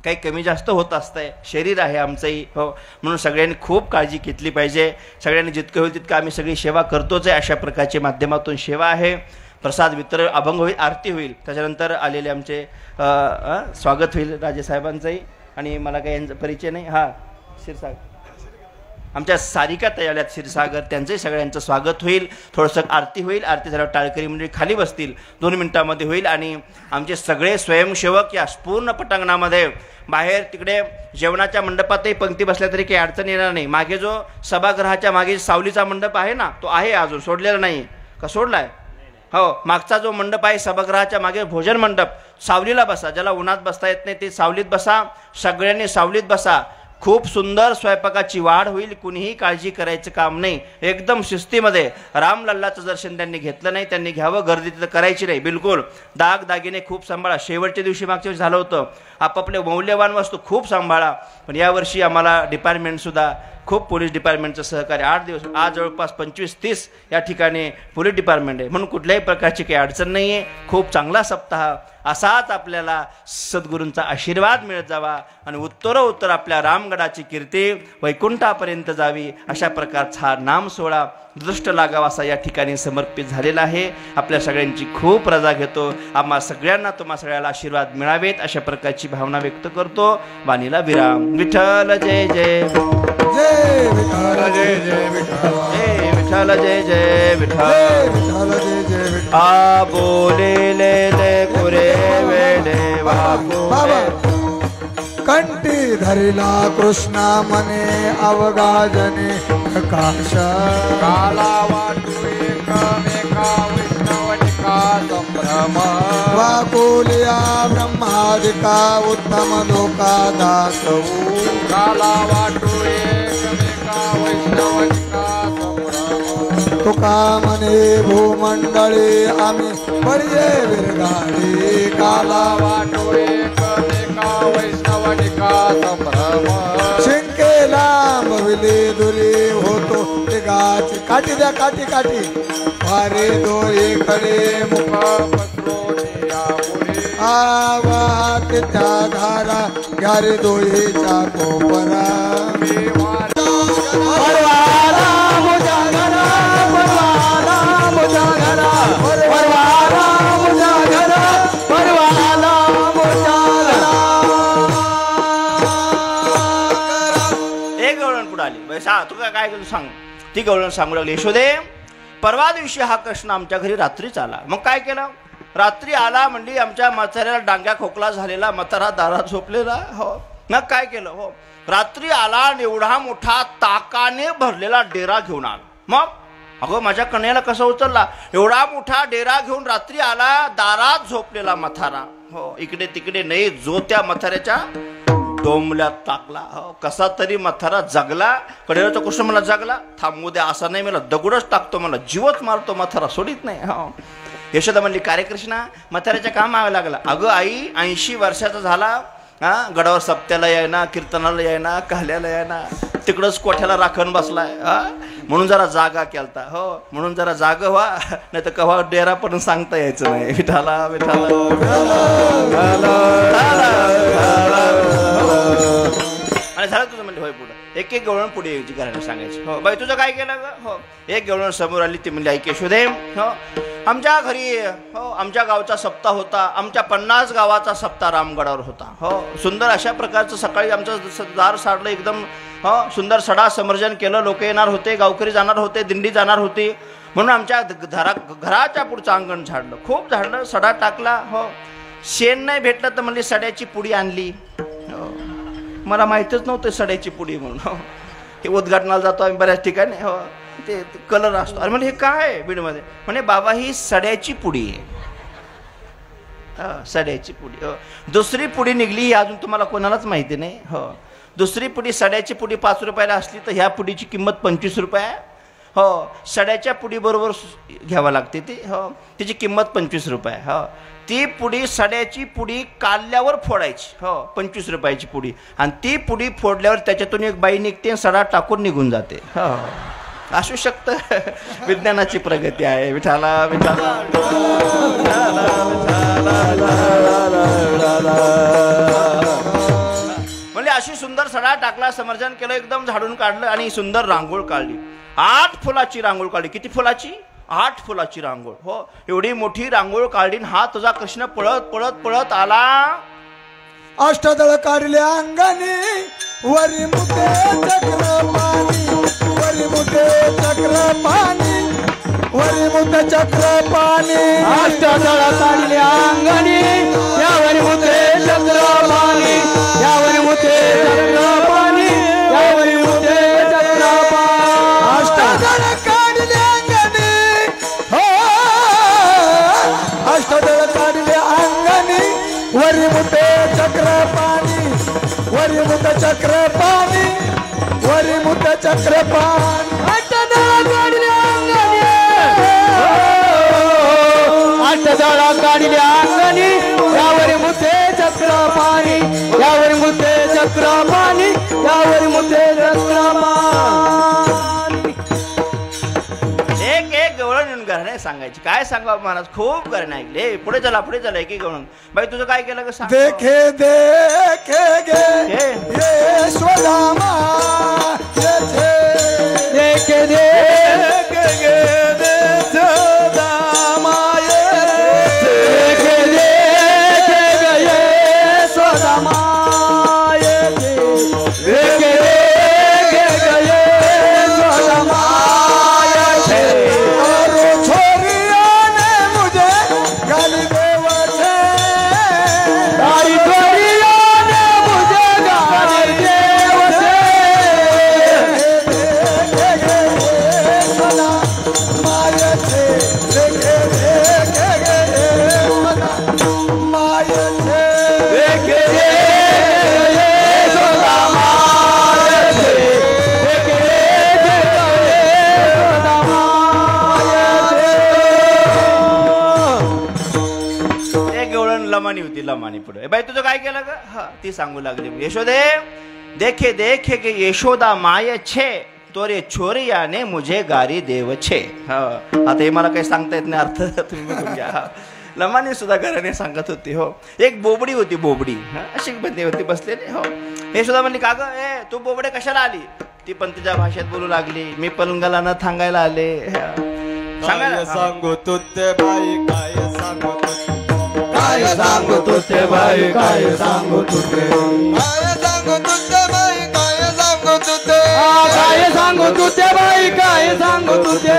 काही कमी जास्त होत असतंय, शरीर आहे आमचंही. हो, म्हणून सगळ्यांनी खूप काळजी घेतली पाहिजे. सगळ्यांनी जितकं होईल तितकं आम्ही सगळी सेवा करतोच आहे. अशा प्रकारच्या माध्यमातून सेवा आहे. प्रसाद वितरण, अभंग होईल, आरती होईल, त्याच्यानंतर आलेले आमचे स्वागत होईल राजेसाहेबांचंही. आणि मला काही यांचा परिचय नाही. हां, क्षीरसागर, आमच्या सारिका ताई आल्यात क्षीरसागर, त्यांचंही सगळ्यांचं स्वागत होईल. थोडंसं आरती होईल, आरती झाल्यावर टाळकरी मंडळी खाली बसतील, 2 मिनिटांमध्ये होईल. आणि आमचे सगळे स्वयंसेवक या पूर्ण पटांगणामध्ये, बाहेर तिकडे जेवणाच्या मंडपातही पंक्ती बसल्या तरी काही अडचण येणार नाही. मागे जो सभागृहाच्या मागे सावलीचा मंडप आहे ना, तो आहे, अजून सोडलेला नाही का? सोडलाय? हो, मागचा जो मंडप आहे सभागृहाच्या मागे भोजन मंडप, सावलीला बसा. ज्याला उन्हात बसता येत नाही ते सावलीत बसा. सगळ्यांनी सावलीत बसा. खूप सुंदर स्वयंपाकाची वाढ होईल, कुणीही काळजी करायचं काम नाही. एकदम शिस्तीमध्ये. रामलल्लाचं दर्शन त्यांनी घेतलं नाही, त्यांनी घ्यावं, गर्दी तिथं करायची नाही बिलकुल. दागिने खूप सांभाळा. शेवटच्या दिवशी मागच्या वर्षी झालं होतं, आपापले मौल्यवान वस्तू खूप सांभाळा. पण यावर्षी आम्हाला डिपार्टमेंटसुद्धा खूप, पोलीस डिपार्टमेंटचं सहकार्य. 8 दिवस, आज जवळपास 25-30 या ठिकाणी पोलीस डिपार्टमेंट आहे, म्हणून कुठल्याही प्रकारची काही अडचण नाही आहे. खूप चांगला सप्ताह असाच आपल्याला सद्गुरूंचा आशीर्वाद मिळत जावा आणि उत्तर आपल्या रामगडाची कीर्ती वैकुंठापर्यंत जावी, अशा प्रकारचा हा नाम सोहळा दृष्ट लागावा असा या ठिकाणी समर्पित झालेला आहे. आपल्या सगळ्यांची खूप रजा घेतो. आम्हा सगळ्यांना, तुम्हा सगळ्याला आशीर्वाद मिळावेत अशा प्रकारची भावना व्यक्त करतो. वाणीला विराम. विठ्ठल जय जय. जय विठ्ठल जय जय विठ्ठल जय विठ्ठल जय जय जय विठ्ठल विठ्ठल जय जय विठ्ठल आ बोलेले ले कुरे वेडे बापू बाबा कंठी धरिला कृष्णा मने अवघा जने प्रकाश काला वाटू एकमेका वैष्णवनिका संभ्रम वाकुलिया ब्रह्मादिका उत्तम लोका दासवू काला वाटू एकमेका वैष्णवनिका संभ्रम तुका मने भूमंडळी आम्ही बळये विरगाडी काला वाटू एकमेका वैष्णवनिका संभ्रम शिंके लांबविले दुरी होतो ते गाची काठी द्या काठी काठी वारे दोरीकडे मुख आवात त्या धारा घ्या रे दोहीच्या कोपरा परवाला मुझा घरा परवाला मुझा घरा परवाला मुझा घरा परवाला मुझा घरा एक गवळण पुढे आली बैसा तू काय केलं सांग. ती गवळण सांगू लागली यशोदे परवा दिवशी हा कृष्ण आमच्या घरी रात्रीच आला. मग काय केलं रात्री आला म्हणजे आमच्या म्हाताऱ्याला डांग्या खोकला झालेला म्हातारा दारात झोपलेला. हो मग काय केलं हो रात्री आला आणि एवढा मोठा ताकाने भरलेला डेरा घेऊन आला. मग अगं माझ्या कन्याला कसं उचलला एवढा मोठा डेरा घेऊन रात्री आला दारात झोपलेला म्हातारा. हो इकडे तिकडे नाही जो त्या म्हाताऱ्याच्या डोंबल्यात टाकला. हो कसा तरी म्हातारा जगला. कडेचा कृष्ण मला जगला थांबू द्या असा नाही मला दगडच टाकतो मला जीवच मारतो म्हातारा सोडित नाही. हो यशोदा म्हणली कार्यकृष्णा म्हाताऱ्याच्या काम मागायला लागला. अगं आई 80 वर्षाचा झाला हा गडावर सप्त्याला यायना कीर्तनाला यायना काल्याला यायना तिकडंच कोठ्याला राखण बसलाय. हा म्हणून जरा जागा केलता. हो म्हणून जरा जाग व्हा नाही तर कव्हा डेरा पण सांगता यायचं नाही. विठाला विठाला आणि झालं तुझं म्हणजे होय पुढं एक एक गवळण पुढे यायची घराला सांगायची. हो बाई तुझं काय केलं ग. हो एक गवळण समोर आली ती म्हणली ऐक यशोदे हो आमच्या घरी हो आमच्या गावचा सप्ताह होता. आमच्या 50 गावाचा सप्ताह रामगडावर होता. हो सुंदर अशा प्रकारचं सकाळी आमचं दार साडलं एकदम. हो सुंदर सडा समर्जन केलं. लोक येणार होते गावकरी जाणार होते दिंडी जाणार होती म्हणून आमच्या घराच्या पुढचं अंगण झाडलं खूप झाडलं सडा टाकला. हो शेण नाही भेटलं तर म्हणली सड्याची पुडी आणली. हो मला माहीतच नव्हतं सड्याची पुडी म्हणून. हो हे उद्घाटनाला जातो आम्ही बऱ्याच ठिकाणी. हो ते कलर असतो. अरे म्हणजे हे काय आहे बीडमध्ये म्हणे बाबा ही सड्याची पुडी आहे. सड्याची पुडी. हो दुसरी पुडी निघली ही अजून तुम्हाला कोणालाच माहिती नाही. हो दुसरी पुडी सड्याची पुडी 5 रुपयाला असली तर ह्या पुडीची किंमत 25 रुपये आहे. हो सड्याच्या पुडीबरोबर घ्यावं लागते ती. हो तिची किंमत 25 रुपये. हो ती पुडी सड्याची पुडी काढल्यावर फोडायची. हो 25 रुपयाची पुडी आणि ती पुडी फोडल्यावर त्याच्यातून एक बाई निघते सडा टाकून निघून जाते. हो असू शकतं. विज्ञानाची प्रगती आहे. विठाला विठाला म्हणजे अशी सुंदर सडा टाकला समर्जन केलं एकदम झाडून काढलं आणि सुंदर रांगोळ काढली. 8 फुलाची रांगोळ काढली. किती फुलाची 8 फुलाची रांगोळ. हो एवढी मोठी रांगोळ काढली. हा तुझा कृष्ण पळत पळत पळत आला. अष्टदळ काढल्या अंगाने वरी मुठे चक्र पाणी वरी मुठे चक्र पाणी वरी मुठे चक्र पाणी अष्टदळ काढल्या अंगाने यावरी मुते चक्र पाणी यावरी मुते चक्र पाणी यावरी मुते चक्र पाणी अष्टदळ काढल्या अंगाने हो अष्टदळ काढल्या अंगाने वरी मुठे चक्र पाणी वरी मुठे चक्र पाणी वरी मुठे चक्र पाणी अष्टदळ काढल्या अंगाने अष्टदळ काढल्या अंगाने यावरी मुते चक्र पाणी यावरी मुते चक्र पाणी यावरी मुते चक्र पाणी. एक एक गवळण येऊन घराणे सांगायची. काय सांगा महाराज खूप घराणे ऐकले. पुढे चला एक एक गवळण. बाई तुझं काय केलं ग सांग. देखे देखे गे हे. यशोदामा देखे देखे गे यशोदामा देखे देखे गे यशोदामा देखे देखे गे लमानी होती, लमानी पुढे बाई तुझं काय केलं का? हा ती सांगू लागली, यशोदे देखे देखे के यशोदा माय छे तोरे छोरियाने मुझे गारी देव छे. आता हे मला काही सांगता येत नाही अर्थ, तुम्ही बघून घ्या. लमानी सुद्धा घराने सांगत होती. हो एक बोबडी होती, बोबडी अशी बंदी होती बसलेली. हो यशोदा म्हणली का ग ए तू बोबडे कशाला आली? ती पण तिच्या भाषेत बोलू लागली, मी पलंगाला न थांगायला आले. काय सांगू तुझे बाई काय सांगू काय सांगू तुझे बाई काय सांगू तुझे काय सांगू तुझे बाई काय सांगू तुझे काय सांगू तुझे बाई काय सांगू तुझे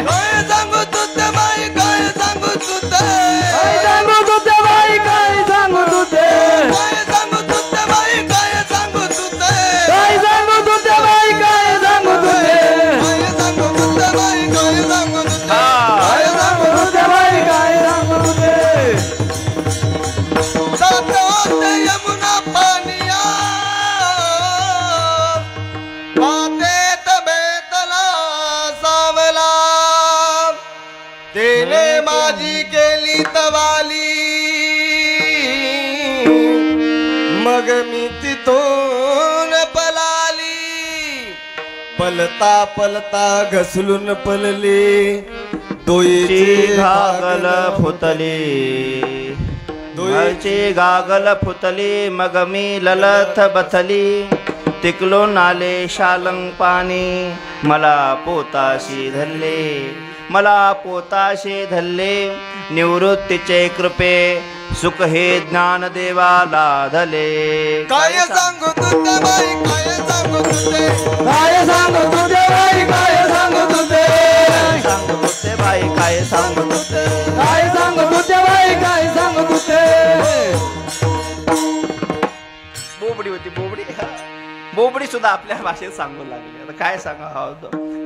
काय सांगू तुझे बाई काय सांगू तुझे काय सांगू तुझे बाई काय सांगू तुझे काय सांगू तुझे बाई काय सांगू तुझे काय सांगू तुझे बाई काय सांगू तुझे काय सांगू तुझे बाई काय सांगू तुझे काय सांगू तुझे बाई काय सांगू तुझे जात होते यमुना पानिया बातेत बेतला सावला तेने माझी केली तवाली मग मी तिथून पलाली पलता पलता घसलून पलली डोईची गागल फुतली, डोईची गागल फुतली मग मी ललथ बथली. तिकलो नाले शालंग पाणी मला पोताशी धरले, मला पोताशी धरले. निवृत्तीचे कृपे सुख हे ज्ञान देवाला धले. काय सांगू तुझे बाई काय सांगू तुझे काय सांगू तुझे बाई काय सांगू तुझे सांगू तुझे बाई काय सांगू तुझे काय सांगू तुझे बाई काय सांगू तुझे. बोबडी होती, बोबडी. बोबडी सुद्धा आपल्या भाषेत सांगू लागली. आता काय सांगा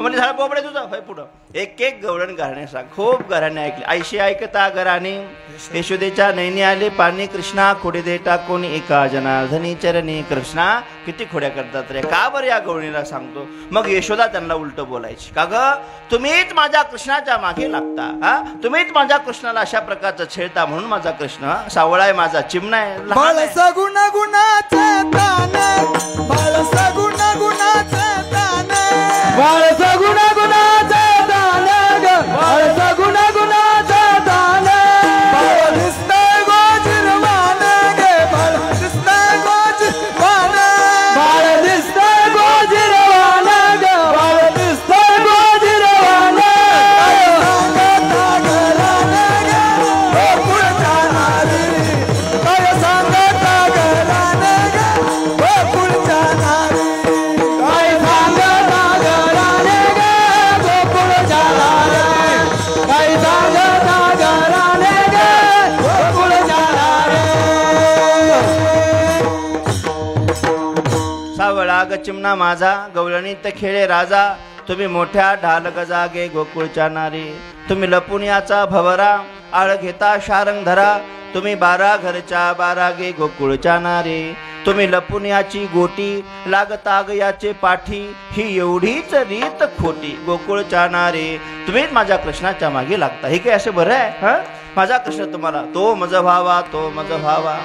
म्हणजे झालं बोबडे तुझं होय. पुढं एक एक गवळण घराणे सांग, खूप घराणे ऐकले. ऐशी ऐकता घराने यशोदेच्या नैनी आले पाणी, कृष्णा खोडे दे टाकून एका जनार्दनी चरणी. कृष्णा किती खोड्या करतात रे, का बरं या गवळणीला सांगतो. मग यशोदा त्यांना उलट बोलायची, का ग तुम्हीच माझ्या कृष्णाच्या मागे लागता, हा तुम्हीच माझ्या कृष्णाला अशा प्रकारचं छेडता म्हणून माझा कृष्ण सावळा आहे, माझा चिमणा आहे, लहान आहे. सगुण गुणाचे तान बाळसा गुण गुणाचे तान बाळसा गुण गुणाचे दान ग बाळसा गुण गुणाचे दान बाळ दिसतंय गोजिरवान गे बाळ दिसतंय गोजिरवान बाळ दिसतंय गोजिरवान ग बाळ दिसतंय गोजिरवान. काय सांगता घराने गे गोकुळच्या नारी काय सांगता घराने ग गोकुळच्या नारी काय सांगता घराने ग गोकुळच्या नारी. सावळा ग चिमणा माझा गवळणीत खेळे राजा, तुम्ही मोठ्या ढाल गजागे गोकुळच्या नारी. तुम्ही लपून याचा भवरा आळ घेता शारंग धरा, तुम्ही 12 घरच्या 12 गे गोकुळच्या नारी. तुम्ही लपून याची गोटी लागता ग याचे पाठी, ही एवढीच रीत खोटी गोकुळच्या नारी. तुम्हीच माझ्या कृष्णाच्या मागे लागता, हे काय असे बरं आहे. हा माझा कृष्ण तुम्हाला तो मज व्हावा, तो मज व्हावा.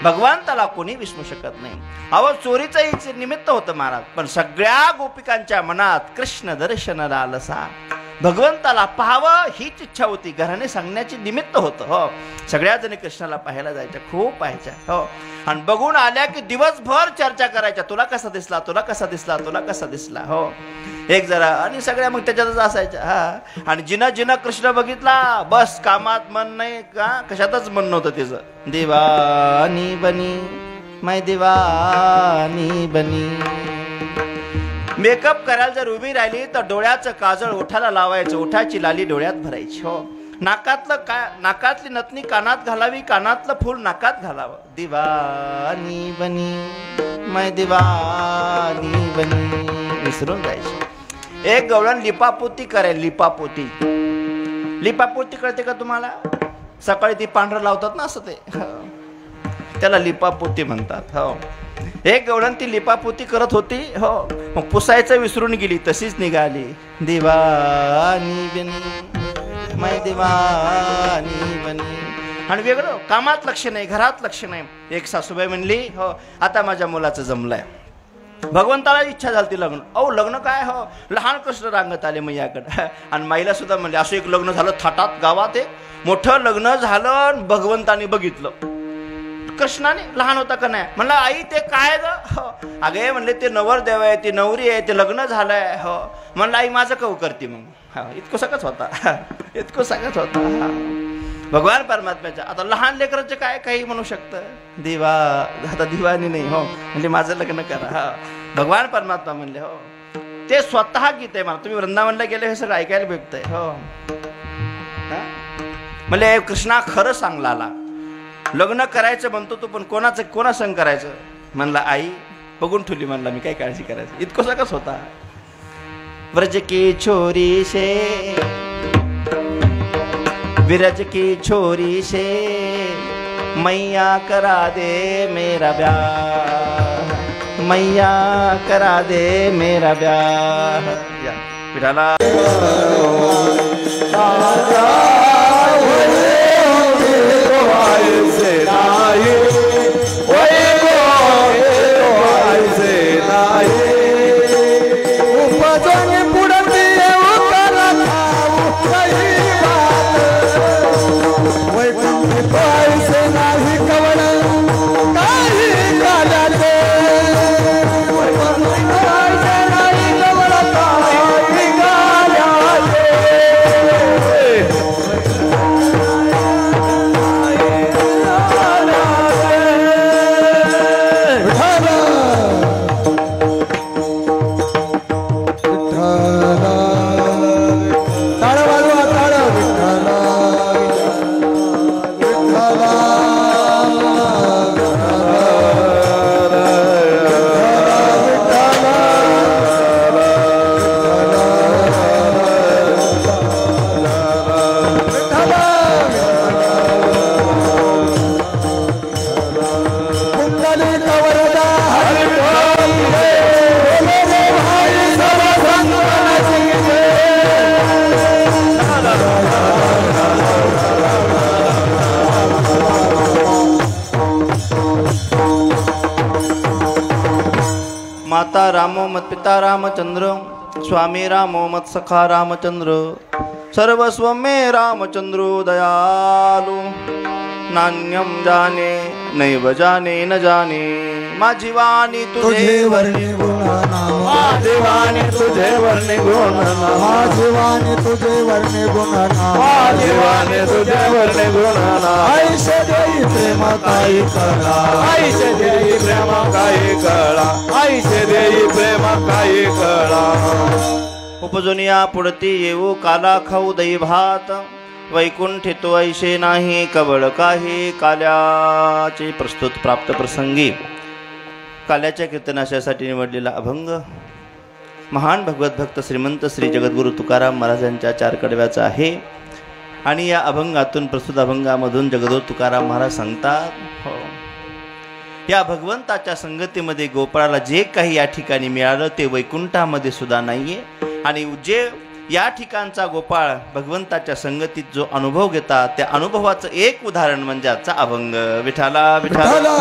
भगवंताला कोणी विसरू शकत नाही. अहो चोरीचं निमित्त होतं महाराज, पण सगळ्या गोपिकांच्या मनात कृष्ण दर्शन लालसा, भगवंताला पाहावं हीच इच्छा होती. घराने सांगण्याची निमित्त होतं. हो सगळ्या जणी कृष्णाला पाहायला जायच्या, खूप पाहायच्या. हो आणि बघून आल्या की दिवसभर चर्चा करायच्या, तुला कसा दिसला, तुला कसा दिसला, तुला कसा दिसला. हो एक जरा आणि सगळ्या मग त्याच्यातच असायच्या. हा आणि जिनं जिनं कृष्ण बघितला बस कामात मन नाही का, कशातच मन नव्हतं तिचं. दिवानी बनी मै दिवानी बनी. मेकअप करायला जर उभी राहिली तर डोळ्याचं काजळ ओठाला लावायचं, ओठाची लाली डोळ्यात भरायची. हो नाकातली नथनी कानात घालावी, कानातलं फूल नाकात घालावं. दिवानी बनी मै दिवानी बनी. विसरून जायची. एक गवळण लिपापोती करेल, लिपापोती. लिपापोती कळते का तुम्हाला? सकाळी ती पांढरं लावतात ना असं, ते त्याला लिपापोती म्हणतात. हो एक गवळण ती लिपापोती करत होती. हो मग पुसायचं विसरून गेली, तशीच निघाली. दिवानी बनी मै दिवानी बनी. आणि वेगळं कामात लक्ष नाही, घरात लक्ष नाही. एक सासूबाई म्हणली, हो आता माझ्या मुलाचं जमलंय, भगवंताला इच्छा झाली ती लग्न. अहो लग्न काय, हो लहान कृष्ण रांगत आले मैयाकडे. आणि माईला सुद्धा म्हणले असं एक लग्न झालं थाटात गावात, एक मोठं लग्न झालं, भगवंताने बघितलं, कृष्णाने लहान होता का नाही. म्हणलं आई ते काय ग, अगे म्हणले ते नवरदेव आहे, ती नवरी आहे, ते लग्न झालंय. हो म्हणलं आई माझं कव करते मग. हा इतकं सगळंच होता, इतकं सगळंच होता भगवान परमात्म्याच्या. आता लहान लेकरांचे काय काही म्हणू शकतं, दिवा आता दिवाणी नाही, हो म्हणजे माझं लग्न करा. हा भगवान परमात्मा म्हणले, हो ते स्वतः गीत आहे. मला तुम्ही वृंदावनला गेले हे सगळं ऐकायला भेटतंय. हो म्हणले कृष्णा खरं सांगला, लग्न करायचं म्हणतो तू, पण कोणाचं कोणा संग करायचं. म्हणला आई बघून ठेवली, म्हणला मी काय काळजी करायचं. इतकं सगळंच होता. व्रज की छोरी से विरज की छोरी से मैया करा दे मेरा ब्याह, मैया करा दे मेरा ब्याह. विठाला माता रामो मत पिता रामचंद्र, स्वामी रामो मत सखा रामचंद्र, सर्वस्व मे रामचंद्रो दयालु, नान्यम जाने नैव जाने न जाने, माझी वाणी तुझे वर्णे गुणनामा, माझी वाणी तुझे वर्णे गुणनामा, माझी वाणी तुझे वर्णे गुणनामा, माझी वाणी तुझे वर्णे गुणनामा. ऐशे देई प्रेम काही कळा, ऐशे देई प्रेम काही कळा, ऐशे देई प्रेम काही कळा. उपजुनिया पुढती येऊ काला खाऊ दही भात, वैकुंठी तो ऐशे नाही कवळ काही. काल्याचे प्रस्तुत प्राप्त प्रसंगी काल्याच्या कीर्तनाशासाठी निवडलेला अभंग महान भगवत भक्त श्रीमंत श्री जगद्गुरु तुकाराम महाराजांच्या 4 कडव्याचा आहे. आणि या अभंगातून प्रस्तुत अभंगामधून जगद्गुरु तुकाराम महाराज सांगतात, हो या भगवंताच्या संगतीमध्ये गोपाळाला जे काही या ठिकाणी मिळालं ते वैकुंठामध्ये सुद्धा नाहीये. आणि जे या ठिकाणचा गोपाळ भगवंताच्या संगतीत जो अनुभव घेतात त्या अनुभवाचं एक उदाहरण म्हणजे आजचा अभंग. विठाला विठाला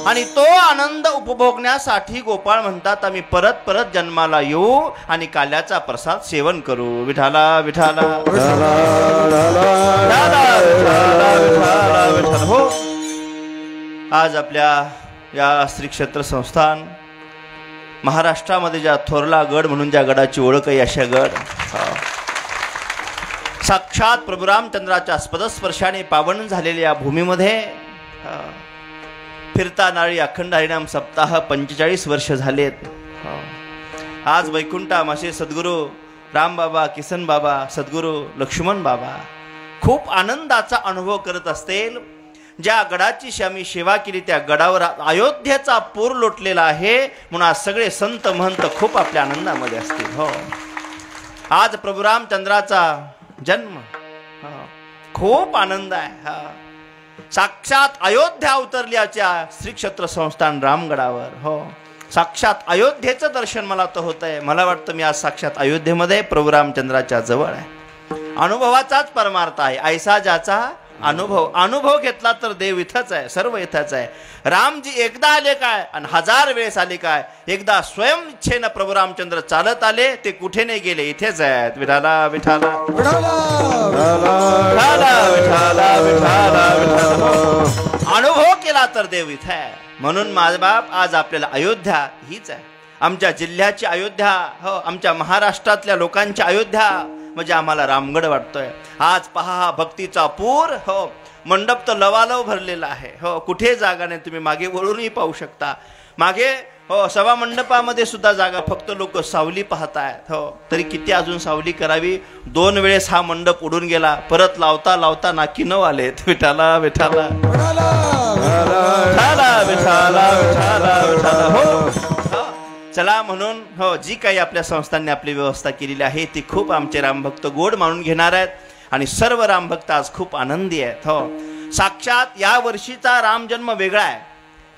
आणि तो आनंद उपभोगण्यासाठी गोपाळ म्हणतात आम्ही परत परत जन्माला येऊ आणि काल्याचा प्रसाद सेवन करू. विठाला विठाला हो. आज आपल्या या श्री क्षेत्र संस्थान महाराष्ट्रामध्ये ज्या थोरला गड म्हणून ज्या गडाची ओळख आहे अशा गड साक्षात प्रभू रामचंद्राच्या स्पदस्पर्शाने पावन झालेल्या भूमीमध्ये फिरता नाळी अखंड हरिनाम सप्ताह 45 वर्ष झालेत. आज वैकुंठामाशे सद्गुरू रामबाबा, किसन बाबा, सद्गुरू लक्ष्मण बाबा खूप आनंदाचा अनुभव करत असतील. ज्या गडाची आम्ही सेवा केली त्या गडावर अयोध्येचा पूर लोटलेला आहे म्हणून आज सगळे संत महंत खूप आपल्या आनंदामध्ये असतील. हो आज प्रभू रामचंद्राचा जन्म, खूप आनंद आहे. साक्षात अयोध्या उतरल्याच्या श्री क्षेत्र संस्थान रामगडावर. हो साक्षात अयोध्येचं दर्शन मला तर होत आहे. मला वाटतं मी आज साक्षात अयोध्येमध्ये प्रभू रामचंद्राच्या जवळ आहे. अनुभवाचाच परमार्थ आहे. ऐसा ज्याचा अनुभव घेतला तर देव इथंच आहे, सर्व इथंच आहे. रामजी एकदा आले काय आणि 1000 वेळेस आले काय. एकदा स्वयं इच्छेनं प्रभू रामचंद्र चालत आले, ते कुठे नाही गेले, इथेच आहेत. विठाला विठाला अनुभव केला तर देव इथं आहे. म्हणून माझा बाप आज आपल्याला अयोध्या हीच आहे, आमच्या जिल्ह्याची अयोध्या, हो आमच्या महाराष्ट्रातल्या लोकांची अयोध्या म्हणजे आम्हाला रामगड वाटतोय. आज पहा हा भक्तीचा पूर, हो मंडप तर लवालव भरलेला आहे. हो कुठे जागा नाही, तुम्ही मागे वळूनही पाहू शकता. मागे हो सभा मंडपामध्ये सुद्धा जागा, फक्त लोक सावली पाहतायत. हो तरी किती अजून सावली करावी. 2 वेळेस हा मंडप उडून गेला, परत लावता लावता नाकी न आलेत. विठाला विठाला हो चला. म्हणून हो जी काही आपल्या संस्थांनी आपली व्यवस्था केलेली आहे ती खूप आमचे रामभक्त गोड मानून घेणार आहेत आणि सर्व रामभक्त आज खूप आनंदी आहेत. हो साक्षात या वर्षीचा रामजन्म वेगळा आहे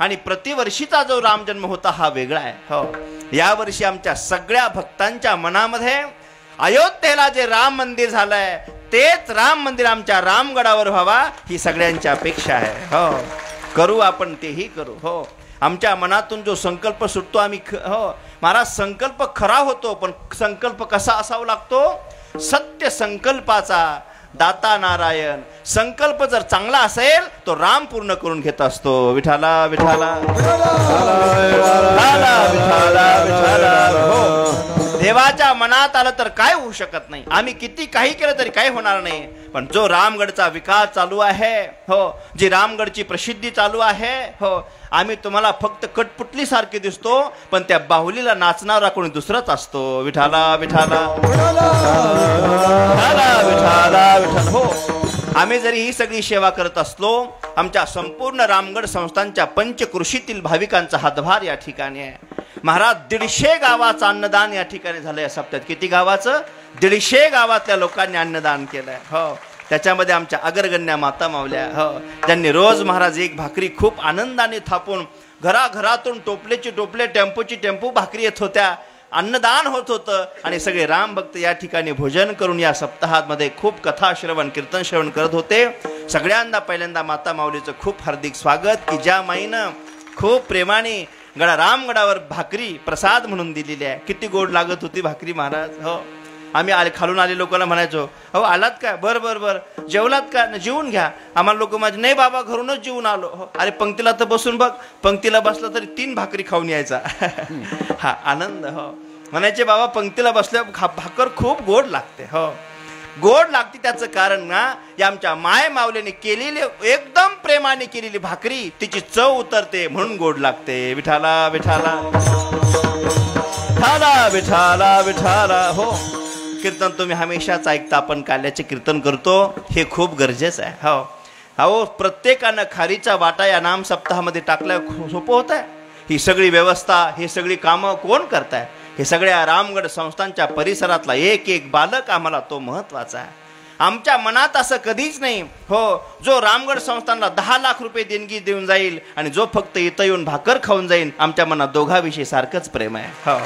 आणि प्रतिवर्षीचा जो रामजन्म होता हा वेगळा आहे. हो यावर्षी आमच्या सगळ्या भक्तांच्या मनामध्ये अयोध्येला जे राम मंदिर झालंय तेच राम मंदिर आमच्या रामगडावर व्हावा ही सगळ्यांची अपेक्षा आहे. हो करू आपण तेही करू. हो आमच्या मनातून जो संकल्प सुटतो आम्ही हो महाराज संकल्प खरा होतो, पण संकल्प कसा असावा लागतो. सत्य संकल्पाचा दाता नारायण. संकल्प जर चांगला असेल तो राम पूर्ण करून घेत असतो. विठाला विठाला हो देवाच्या मनात आलं तर काय होऊ शकत नाही. आम्ही किती काही केलं तरी काही होणार नाही. पण जो रामगडचा विकास चालू आहे, हो जी रामगडची प्रसिद्धी चालू आहे, हो आम्ही तुम्हाला फक्त कटपुटली सारखे दिसतो, पण त्या बाहुलीला नाचणारा कोणी दुसराच असतो. विठाला विठाला विठाला विठाला हो आम्ही जरी ही सगळी सेवा करत असलो, आमच्या संपूर्ण रामगड संस्थांच्या पंचकृषीतील भाविकांचा हातभार या ठिकाणी आहे. महाराज 150 गावाचं अन्नदान या ठिकाणी झालंय. सप्त्यात किती गावाचं? 150 गावातल्या लोकांनी अन्नदान केलंय. हो त्याच्यामध्ये आमच्या अग्रगण्या माता मावल्या, हो त्यांनी रोज महाराज एक भाकरी खूप आनंदाने थापून घराघरातून टोपलेची टोपले टेम्पोची टेम्पो भाकरी येत होत्या. अन्नदान होत होतं आणि सगळे राम भक्त या ठिकाणी भोजन करून या सप्ताहामध्ये खूप कथा श्रवण कीर्तन श्रवण करत होते. सगळ्यांना पहिल्यांदा माता माऊलीचं खूप हार्दिक स्वागत की ज्या माईनं खूप प्रेमाने रामगडावर भाकरी प्रसाद म्हणून दिलेली आहे. किती गोड लागत होती भाकरी महाराज. हो आम्ही खालून आले लोकांना म्हणायचो, हो आलात का? बरं बरं बरं जेवलात का? जेवून घ्या. आम्हाला लोक माझे नाही बाबा घरूनच जेवून आलो. हो अरे पंक्तीला तर बसून बघ, पंक्तीला बसला तरी 3 भाकरी खाऊन यायचा. हा आनंद. हो म्हणायचे बाबा पंक्तीला बसल्या भाकर खूप गोड लागते. हो गोड लागते त्याचं कारण ना या आमच्या माय मावल्याने केलेली एकदम प्रेमाने केलेली भाकरी तिची चव उतरते म्हणून गोड लागते. विठाला विठाला विठाला विठाला विठाला हो कीर्तन तुम्ही हमेशाच ऐकता. आपण काल्याचे कीर्तन करतो हे खूप गरजेचं आहे. हो अहो प्रत्येकानं खारीचा वाटा या नाम सप्ताहामध्ये टाकल्या सोपं होत आहे. ही सगळी व्यवस्था ही सगळी कामं कोण करताय? हे सगळ्या रामगड संस्थांच्या परिसरातला एक एक बालक आम्हाला तो महत्वाचा आहे. आमच्या मनात असं कधीच नाही हो जो रामगड संस्थांना 10 लाख रुपये देणगी देऊन जाईल आणि जो फक्त इथं येऊन भाकर खाऊन जाईल. आमच्या मनात दोघाविषयी सारखंच प्रेम आहे. हो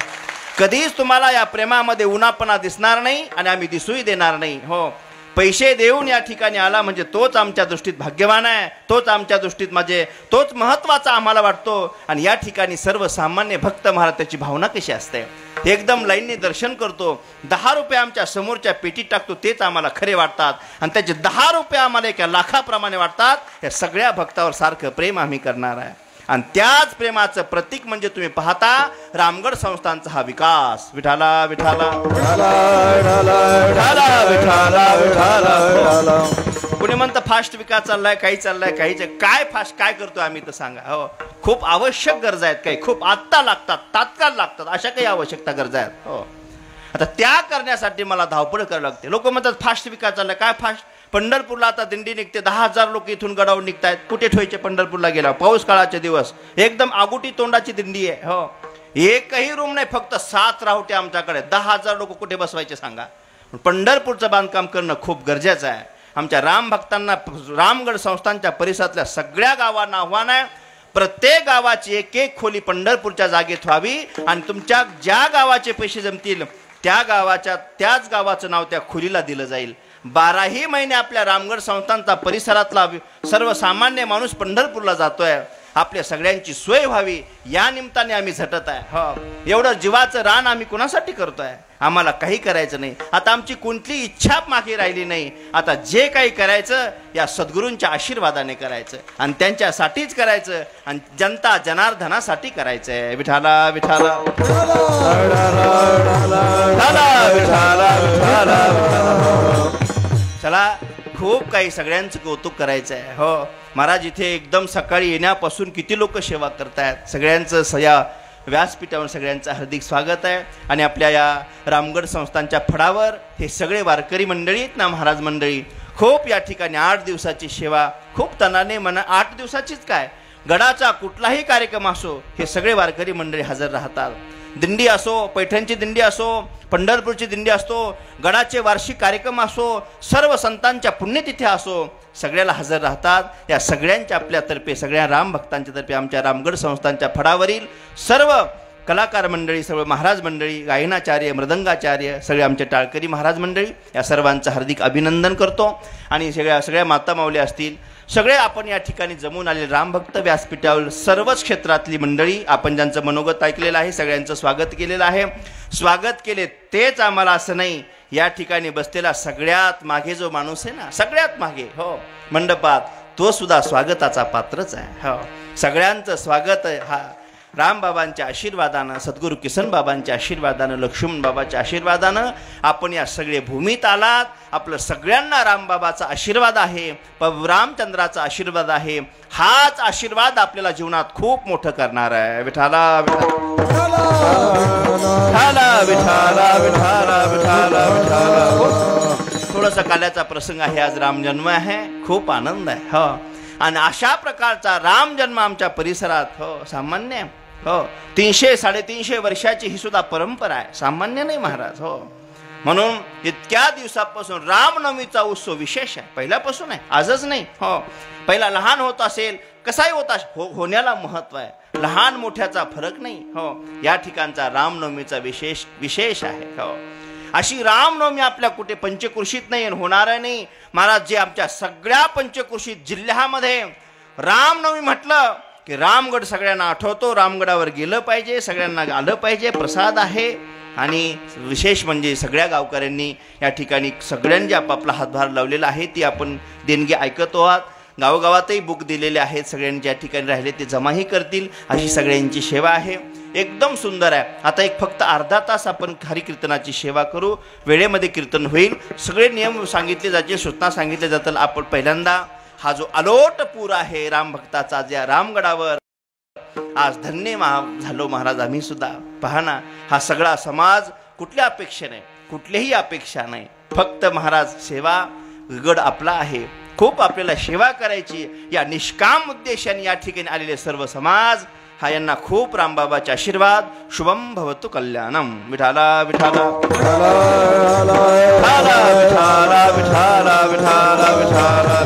कधीच तुम्हाला या प्रेमामध्ये उन्हापणा दिसणार नाही आणि आम्ही दिसूही देणार नाही. हो पैसे देऊन या ठिकाणी आला म्हणजे तोच आमच्या दृष्टीत भाग्यवान आहे, तोच आमच्या दृष्टीत म्हणजे तोच महत्त्वाचा आम्हाला वाटतो. आणि या ठिकाणी सर्वसामान्य भक्त महाराज त्याची भावना कशी असते, एकदम लाईनने दर्शन करतो, 10 रुपये आमच्या समोरच्या पेटीत टाकतो तेच आम्हाला खरे वाटतात आणि त्याचे 10 रुपये आम्हाला एका लाखाप्रमाणे वाटतात. या सगळ्या भक्तावर सारखं प्रेम आम्ही करणार आहे आणि त्याच प्रेमाचं प्रतीक म्हणजे तुम्ही पाहता रामगड संस्थांचा हा विकास. विठाला विठाला कोणी म्हणतं फास्ट विकास चाललाय, काही चाललाय, काही काय फास्ट काय करतो आम्ही तर सांगा. हो खूप आवश्यक गरजा आहेत, काही खूप आत्ता लागतात, तात्काळ लागतात, अशा काही आवश्यकता गरजा आहेत. हो आता त्या करण्यासाठी मला धावपळ करावी लागते. लोक म्हणतात फास्ट विकास चाललाय, काय फास्ट? पंढरपूरला आता दिंडी निघते, 10,000 लोक इथून गडावून निघतायत. कुठे ठेवायचे पंढरपूरला गेला? पाऊस काळाचे दिवस, एकदम आगुटी तोंडाची दिंडी आहे. हो एकही रूम नाही, फक्त 7 राहुटे आमच्याकडे. 10,000 लोक कुठे बसवायचे सांगा? पंढरपूरचं बांधकाम करणं खूप गरजेचं आहे. आमच्या राम भक्तांना रामगड संस्थांच्या परिसरातल्या सगळ्या गावांना आव्हान आहे, प्रत्येक गावाची एक एक खोली पंढरपूरच्या जागेत व्हावी आणि तुमच्या ज्या गावाचे पैसे जमतील त्या त्याच गावाचं नाव त्या खोलीला दिलं जाईल. 12ही महिने आपल्या रामगड संस्थांचा परिसरातला सर्वसामान्य माणूस पंढरपूरला जातोय. आपल्या सगळ्यांची सोय व्हावी या निमित्ताने आम्ही झटत आहे. हो, एवढं जीवाचं रान आम्ही कुणासाठी करतोय? आम्हाला काही करायचं नाही. आता आमची कोणती इच्छा मागे राहिली नाही. आता जे काही करायचं या सद्गुरूंच्या आशीर्वादाने करायचं आणि त्यांच्यासाठीच करायचं आणि जनता जनार्दनासाठी करायचंय. विठाला विठाला चला, खूप काही सगळ्यांचं कौतुक करायचं आहे. हो महाराज, इथे एकदम सकाळी येण्यापासून किती लोक सेवा करतायत. सगळ्यांचं या व्यासपीठावर सगळ्यांचं हार्दिक स्वागत आहे. आणि आपल्या या रामगड संस्थांच्या फळावर हे सगळे वारकरी मंडळी आहेत ना, महाराज मंडळी, खूप या ठिकाणी 8 दिवसाची सेवा खूप तणाने 8 दिवसाचीच काय, गडाचा कुठलाही कार्यक्रम असो हे सगळे वारकरी मंडळी हजर राहतात. दिंडी असो, पैठणची दिंडी असो, पंढरपूरची दिंडी असो, गडाचे वार्षिक कार्यक्रम असो, सर्व संतांच्या पुण्यतिथ्या असो, सगळ्याला हजर राहतात. या सगळ्यांच्या आपल्यातर्फे, सगळ्या राम भक्तांच्या तर्फे, आमच्या रामगड संस्थांच्या फळावरील सर्व कलाकार मंडळी, सर्व महाराज मंडळी, गायनाचार्य, मृदंगाचार्य, सगळे आमचे टाळकरी महाराज मंडळी, या सर्वांचं हार्दिक अभिनंदन करतो. आणि सगळ्या माता माऊली असतील, सगळे आपण या ठिकाणी जमून आले रामभक्त व्यासपीठावर सर्वच क्षेत्रातली मंडळी, आपण ज्यांचं मनोगत ऐकलेलं आहे सगळ्यांचं स्वागत केलेलं आहे. स्वागत केले तेच आम्हाला असं नाही, या ठिकाणी बसलेला सगळ्यात मागे जो माणूस आहे ना, सगळ्यात मागे, हो मंडपात, तो सुद्धा स्वागताचा पात्रच आहे. हो, सगळ्यांचं स्वागत हा रामबाबांच्या आशीर्वादानं, सद्गुरू किसन बाबांच्या आशीर्वादानं, लक्ष्मण बाबाच्या आशीर्वादानं आपण या सगळे भूमीत आलात. आपलं सगळ्यांना रामबाबाचा आशीर्वाद आहे, रामचंद्राचा आशीर्वाद आहे. हाच आशीर्वाद आपल्याला जीवनात खूप मोठं करणार आहे. विठाला विठाला विठाला विठाला विठाला विठाला. थोडंसं काल्याचा प्रसंग आहे, आज रामजन्म आहे, खूप आनंद आहे. हो, आणि अशा प्रकारचा रामजन्म आमच्या परिसरात, हो सामान्य, हो 300-350 वर्षाची ही सुद्धा परंपरा आहे, सामान्य नाही महाराज. हो, म्हणून इतक्या दिवसापासून रामनवमीचा उत्सव विशेष आहे, पहिल्यापासून आहे, आजच नाही. हो, पहिला लहान होत असेल, कसाही होता होण्याला महत्व आहे, लहान मोठ्याचा फरक नाही. हो, या ठिकाणचा रामनवमीचा विशेष आहे. हो, अशी रामनवमी आपल्या कुठे पंचक्रोशीत नाही, होणार नाही महाराज. जे आमच्या सगळ्या पंचक्रोशीत जिल्ह्यामध्ये रामनवमी म्हटलं की रामगड सगळ्यांना आठवतो, रामगडावर गेलं पाहिजे, सगळ्यांना आलं पाहिजे, प्रसाद आहे. आणि विशेष म्हणजे सगळ्या गावकऱ्यांनी या ठिकाणी सगळ्यांनी आपापला हातभार लावलेला आहे, ती आपण देणगी ऐकतो आहात. गावोगावातही बुक दिलेले आहेत, सगळ्यांनी ज्या ठिकाणी राहिले ते जमाही करतील, अशी सगळ्यांची सेवा आहे. एकदम सुंदर आहे. आता एक फक्त अर्धा तास आपण हरिकीर्तनाची सेवा करू, वेळेमध्ये कीर्तन होईल. सगळे नियम सांगितले जाते, सूचना सांगितल्या जातात. आपण पहिल्यांदा हा जो अलोट पूर आहे रामभक्ताचा, ज्या रामगडावर आज धन्य झालो महाराज आम्ही सुद्धा. पहा ना, हा सगळा समाज कुठल्या अपेक्षेने, कुठल्याही अपेक्षा नाही, फक्त महाराज सेवा, गड आपला आहे, खूप आपल्याला सेवा करायची या निष्काम उद्देशाने या ठिकाणी आलेले सर्व समाज, हा यांना खूप रामबाबाचे आशीर्वाद. शुभम भवतु कल्याणम. विठाला विठाला विठाला विठाला विठाला विठाला विठाला.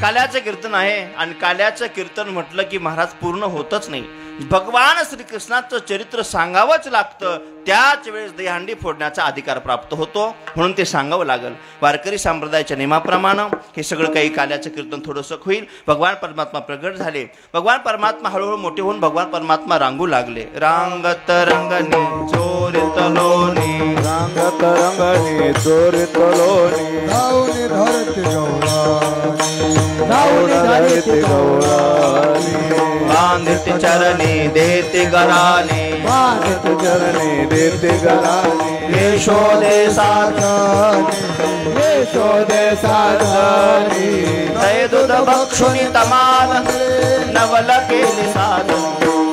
काल्याचं कीर्तन आहे आणि काल्याचं कीर्तन म्हटलं की महाराज पूर्ण होतच नाही. भगवान श्रीकृष्णाचं चरित्र सांगावंच लागतं, त्याच वेळेस दहीहंडी फोडण्याचा अधिकार प्राप्त होतो, म्हणून ते सांगावं लागल. वारकरी संप्रदायाच्या नियमाप्रमाणे हे सगळं काही काल्याचं कीर्तन थोडंसं होईल. भगवान परमात्मा प्रगट झाले, भगवान परमात्मा हळूहळू मोठे होऊन भगवान परमात्मा रांगू लागले. रांगत रंगनी चोरित लोणी, रांगत रंगनी चोरित लोणी, धावनी धरती गौराणी, धावनी धरती गौराणी, बांधित चरणी देते गराने, बांधित चरणी देते गराने, यशोदे साधनी, यशोदे साधनी, दय दूध भक्षुनी तमाल नवल केली साधन.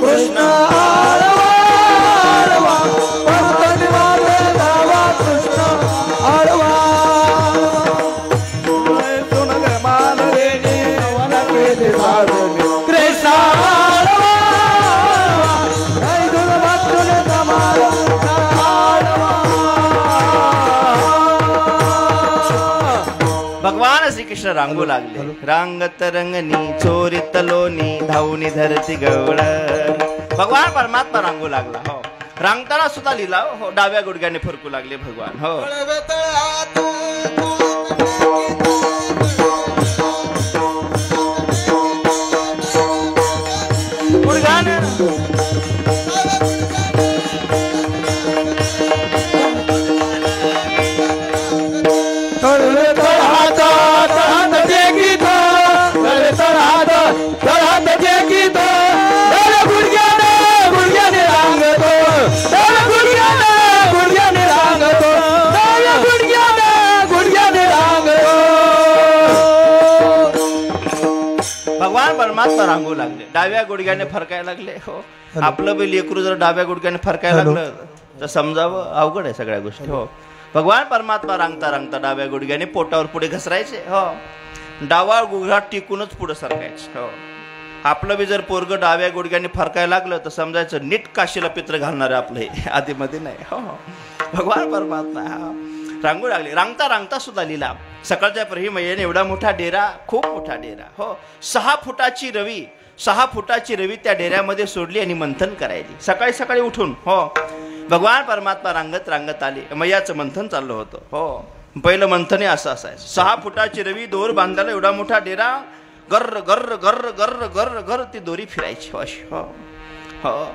कृष्ण आळवा आळवा, भक्तांनी मारले धावा, कृष्ण आळवा सुन ग मान देणी नवल केली साधनी, कृष्ण आळवा दय दूध भक्षुनी तमाल भगवान श्री कृष्ण रांगू लागले. रांगत रंगनी चोरी तलोनी धावणी धरती गवळ. भगवान परमात्मा रांगू लागला. हो रांगताना सुद्धा लिहिला. हो डाव्या गुडघ्याने फरकू लागले भगवान. हो गुडघ्याने भगवान परमात्मा रांगू लागले. डाव्या गुडघ्याने फरकायला लागले. हो आपलं बी लेकरू जर डाव्या गुडघ्याने फरकायला लागलं तर समजावं अवघड आहे सगळ्या गोष्टी. हो भगवान परमात्मा रांगता रांगता डाव्या गुडघ्याने पोटावर पुढे घसरायचे. हो डावा गुडघा टिकूनच पुढे सरकायचे. हो आपलं बी जर पोरग डाव्या गुडघ्याने फरकायला लागलं तर समजायचं नीट काशीला पित्र घालणार आहे आपलं हे आधीमध्ये नाही. हो भगवान परमात्मा रांगू लागले. रांगता रांगता सुद्धा लिहिला. सकाळच्या प्रही मैयाने एवढा मोठा डेरा, खूप मोठा डेरा. हो 6 फुटाची रवी त्या डेऱ्यामध्ये सोडली आणि मंथन करायची सकाळी सकाळी उठून. हो भगवान परमात्मा रांगत रांगत आले. मैयाचं मंथन चाललं होतं. हो पहिलं मंथन असं असायचं. 6 फुटाची रवी, दोर बांधायला एवढा मोठा डेरा, गर्र गर्र गर्र गर्र गर्र गर्र ती दोरी फिरायची. हो हो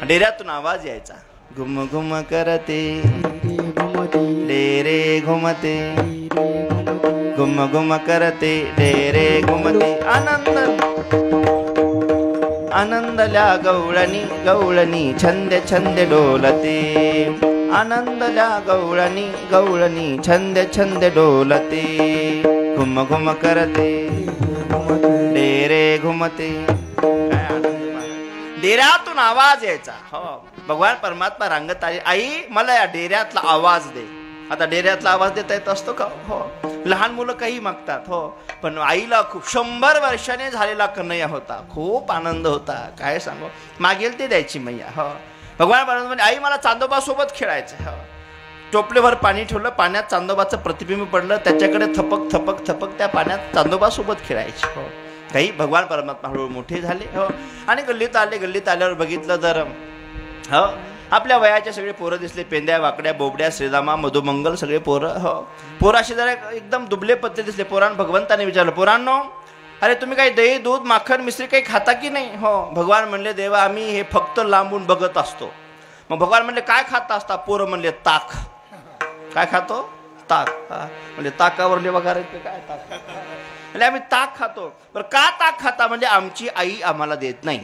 डेऱ्यातून आवाज यायचा. घुम घुम करते डेरे घुमते, घुम घुम करते डेरे घुमते. आनंद आनंदल्या गवळणी गवळणी छंद छंद डोलते. आनंदल्या गवळणी गवळणी छंद छंद डोलते. घुम घुम करते डेरे घुमते. काय आनंद. डेऱ्यातून आवाज यायचा. हो भगवान परमात्मा रांगत आले. आई मला या डेऱ्यातला आवाज दे. आता डेऱ्यातला आवाज देता येत असतो का? हो लहान मुलं काही मागतात. हो पण आईला खूप 100 वर्षाने झालेला कन्हैया होता. खूप आनंद होता. काय सांगू. मागेल ते द्यायची मैया. हो भगवान परमात्मा आई मला चांदोबा सोबत खेळायचं. हो टोपलेभर पाणी ठेवलं. पाण्यात चांदोबाचं प्रतिबिंब पडलं. त्याच्याकडे थपक थपक थपक त्या पाण्यात चांदोबा सोबत खेळायचे. हो काही भगवान परमात्मा हळूहळू मोठे झाले. हो आणि गल्लीत आले. गल्लीत आल्यावर बघितलं तर हो आपल्या वयाचे सगळे पोरं दिसले. पेंद्या वाकड्या बोबड्या श्रीरामा मधुमंगल सगळे पोरं. हो पोराशी जरा एकदम दुबले पत्ते दिसले. पोरान भगवंताने विचारलं पोरांनो अरे तुम्ही काही दही दूध माखन मिश्री काही खाता की नाही? हो भगवान म्हणले देवा आम्ही हे फक्त लांबून बघत असतो. मग भगवान म्हणले काय खाता असता? पोरं म्हणले ताक. काय खातो? ताक. म्हणजे ताकावर वगैरे काय ताक म्हणजे आम्ही ताक खातो. बरं का ताक खाता? म्हणजे आमची आई आम्हाला देत नाही.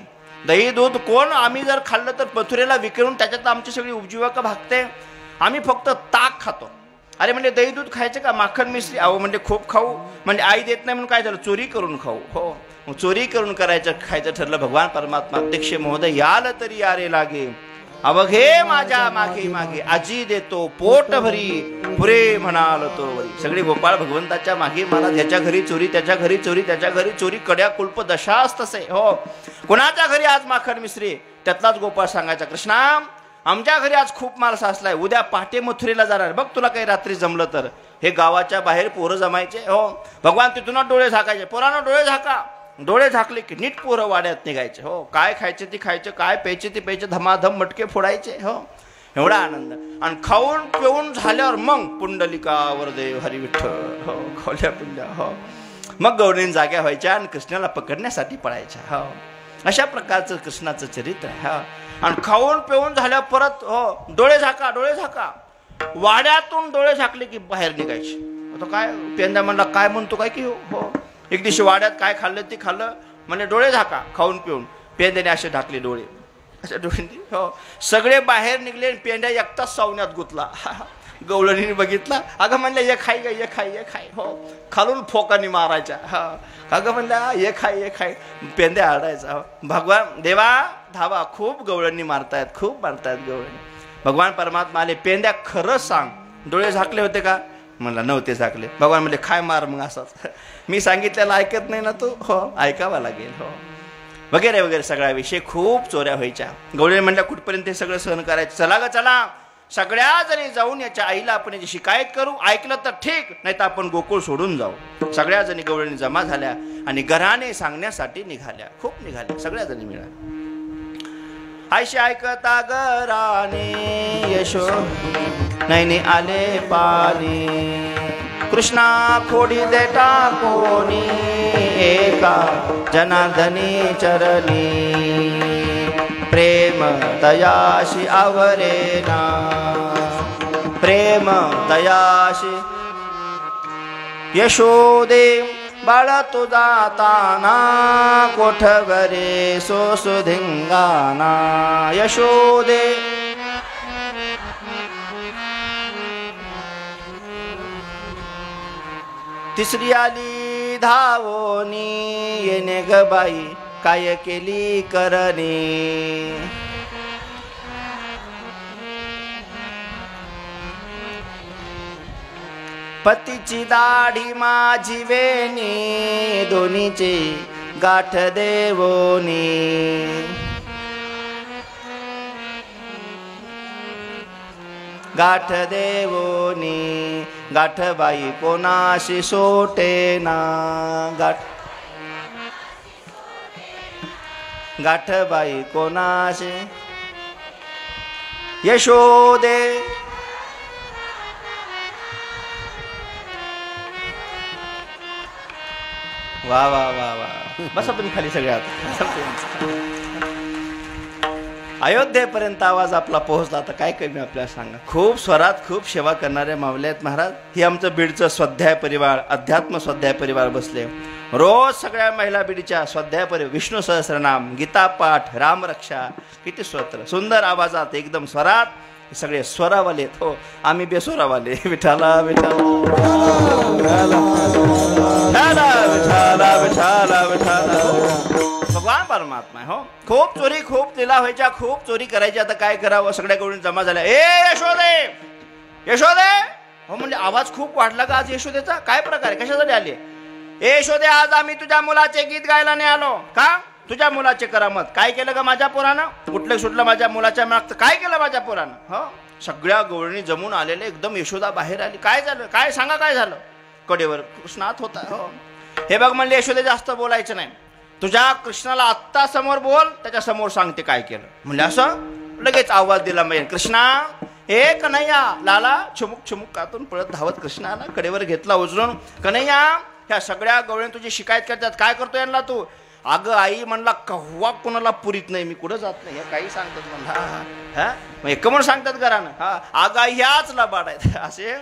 दही दूध कोण आम्ही जर खाल्लं तर मथुरेला विकून त्याच्यात आमची सगळी उपजीविका भागते. आम्ही फक्त ताक खातो. अरे म्हणजे दही दूध खायचं का? माखन मिश्री अहो म्हणजे खूप खाऊ. म्हणजे आई देत नाही म्हणून काय झालं? चोरी करून खाऊ. हो मग चोरी करून खायचं ठरलं. भगवान परमात्मा अध्यक्ष महोदय याल तरी यारे लागे, अवघे माझ्या मागे मागे आजी देतो पोट भरी पुरे म्हणाल तो वरी. सगळे गोपाळ भगवंताच्या मागे महाराज. याच्या घरी चोरी, त्याच्या घरी चोरी, त्याच्या घरी चोरी, कड्या कुल्प दशाच तसे. हो कोणाच्या घरी आज माखन मिश्री? त्यातलाच गोपाळ सांगायचा कृष्णा आमच्या घरी आज खूप माल साचलाय. उद्या पहाटे मथुरेला जाणार. बघ तुला काही रात्री जमलं तर. हे गावाच्या बाहेर पोरं जमायचे. हो भगवान तिथूनच डोळे झाकायचे. पोरांना डोळे झाका. डोळे झाकले की नीट पोरं वाड्यात निघायचे. हो काय खायचे ते खायचे, काय प्यायचे ते प्यायचे, धमाधम मटके फोडायचे. हो एवढा आनंद. आणि खाऊन पिऊन झाल्यावर मग पुंडलिका वरदेव हरी विठ्ठल. हो खोल्या पुंड्या. हो मग गवळणी जाग्या व्हायच्या आणि कृष्णाला पकडण्यासाठी पळायच्या. हो अशा प्रकारचं कृष्णाचं चरित्र आहे. हो आणि खाऊन पिऊन झाल्यावर परत हो डोळे झाका, डोळे झाका. वाड्यातून डोळे झाकले की बाहेर निघायचे. आता काय पेंदा म्हणला काय म्हणतो काय की हो एक दिवशी वाड्यात काय खाल्लं ते खाल्लं म्हणजे डोळे झाका. खाऊन पिऊन पेंद्याने असे ढाकले डोळे. अशा डोळ्यांनी हो सगळे बाहेर निघले. पेंड्या एकटाच सावण्यात गुतला. गवळणीने बघितला. अगं म्हणल्या ये खाय ग, ये खाय, ये खाय. हो खालून फोकानी मारायच्या. हा अगं म्हणल्या ये खाय, ये खाय. पेंद्या आडायचा. हो भगवान देवा धावा. खूप गवळणी मारतायत, खूप मारतायत गवळणी. भगवान परमात्मा आले. पेंद्या खरं सांग डोळे झाकले होते का? म्हणला नव्हते झाकले. भगवान म्हणले काय मार मग असाच. मी सांगितलेलं ऐकत नाही ना तू? हो ऐकावा लागेल. हो वगैरे वगैरे सगळा विषय. खूप चोऱ्या व्हायच्या. गवळणी म्हणल्या कुठपर्यंत हे सगळं सहन करायचं? चला ग चला सगळ्या जणी जाऊन याच्या आईला आपण याची शिकायत करू. ऐकलं तर ठीक, नाही तर आपण गोकुळ सोडून जाऊ. सगळ्या जणी गवळणी जमा झाल्या आणि घराने सांगण्यासाठी निघाल्या. खूप निघाल्या सगळ्या जणी मिळाल्या. आयशी ऐकता घराने यशो नैनी आले पाणी. कृष्णा खोडी दे टाकोनी एका जनार्दनी चरणी. प्रेम तयाशी आवरेना, प्रेम तयाशी. यशोदे बाळ तो जाताना कोठवरे सोसु धिंगाणा. यशोदे तिसरी आली धावोनी येणे ग बाई काय केली करणे. पतीची दाढी माझी वेणी दोन्हीची गाठ देवोनी. गाठ देवोनी गाठ बाई कोणाशी सोटेना. गाठ बाई कोणाशी. यशोदे वा वा वा वा. बसा तुम्ही खाली सगळ्यात. अयोध्येपर्यंत आवाज आपला पोहोचला. आता काय कमी आपल्याला सांगा. खूप स्वरात खूप सेवा करणारे मावले आहेत महाराज. ही आमचं बीडचं स्वाध्याय परिवार, अध्यात्म स्वाध्याय परिवार बसले. रोज सगळ्या महिला बीडच्या स्वाध्याय परिवार, विष्णू सहस्रनाम, गीतापाठ, रामरक्षा, किती स्तोत्र सुंदर आवाजात एकदम स्वरात. सगळे स्वरावाले. हो आम्ही बेस्वरावाले. विठाला विठाला विठाला विठाला विठाला. भगवान परमात्मा हो. खूप चोरी खूप लिला व्हायच्या, खूप चोरी करायची. आता काय करावं, सगळ्याकडून जमा झाल्या. ए यशोदे यशोदे हो म्हणजे आवाज खूप वाढला का आज यशोदेचा. काय प्रकार आहे, कशासाठी आली. ए यशोदे आज आम्ही तुझ्या मुलाचे गीत गायला नाही आलो. का तुझ्या मुलाचे करामत. काय केलं का माझ्या पोरानं. कुठलं सुटलं माझ्या मुलाच्या मागचं. काय केलं माझ्या पोरानं. हो सगळ्या गवळणी जमून आलेले. एकदम यशोदा बाहेर आली. काय झालं, काय सांगा काय झालं. कडेवर कृष्णात होता. हो हे बघ म्हणले यशोदे जास्त बोलायचं नाही. तुझ्या कृष्णाला आत्ता समोर बोल, त्याच्या समोर सांगते काय केलं. म्हणले असं. लगेच आवाज दिला म्हणजे कृष्णा हे कन्हैया. लाला छुमुक छुमुक कातून पळत धावत कृष्णाला कडेवर घेतला उचलून. कन्हैया ह्या सगळ्या गवळणी तुझी शिकायत करतात. काय करतो यांना तू. अगं आई म्हणला कव्वा कोणाला पुरीत नाही, मी कुठं जात नाही. काही सांगतात म्हणला. हा एक म्हणून सांगतात घरानं. हा अगं आई ह्याच लबाड आहेत असे.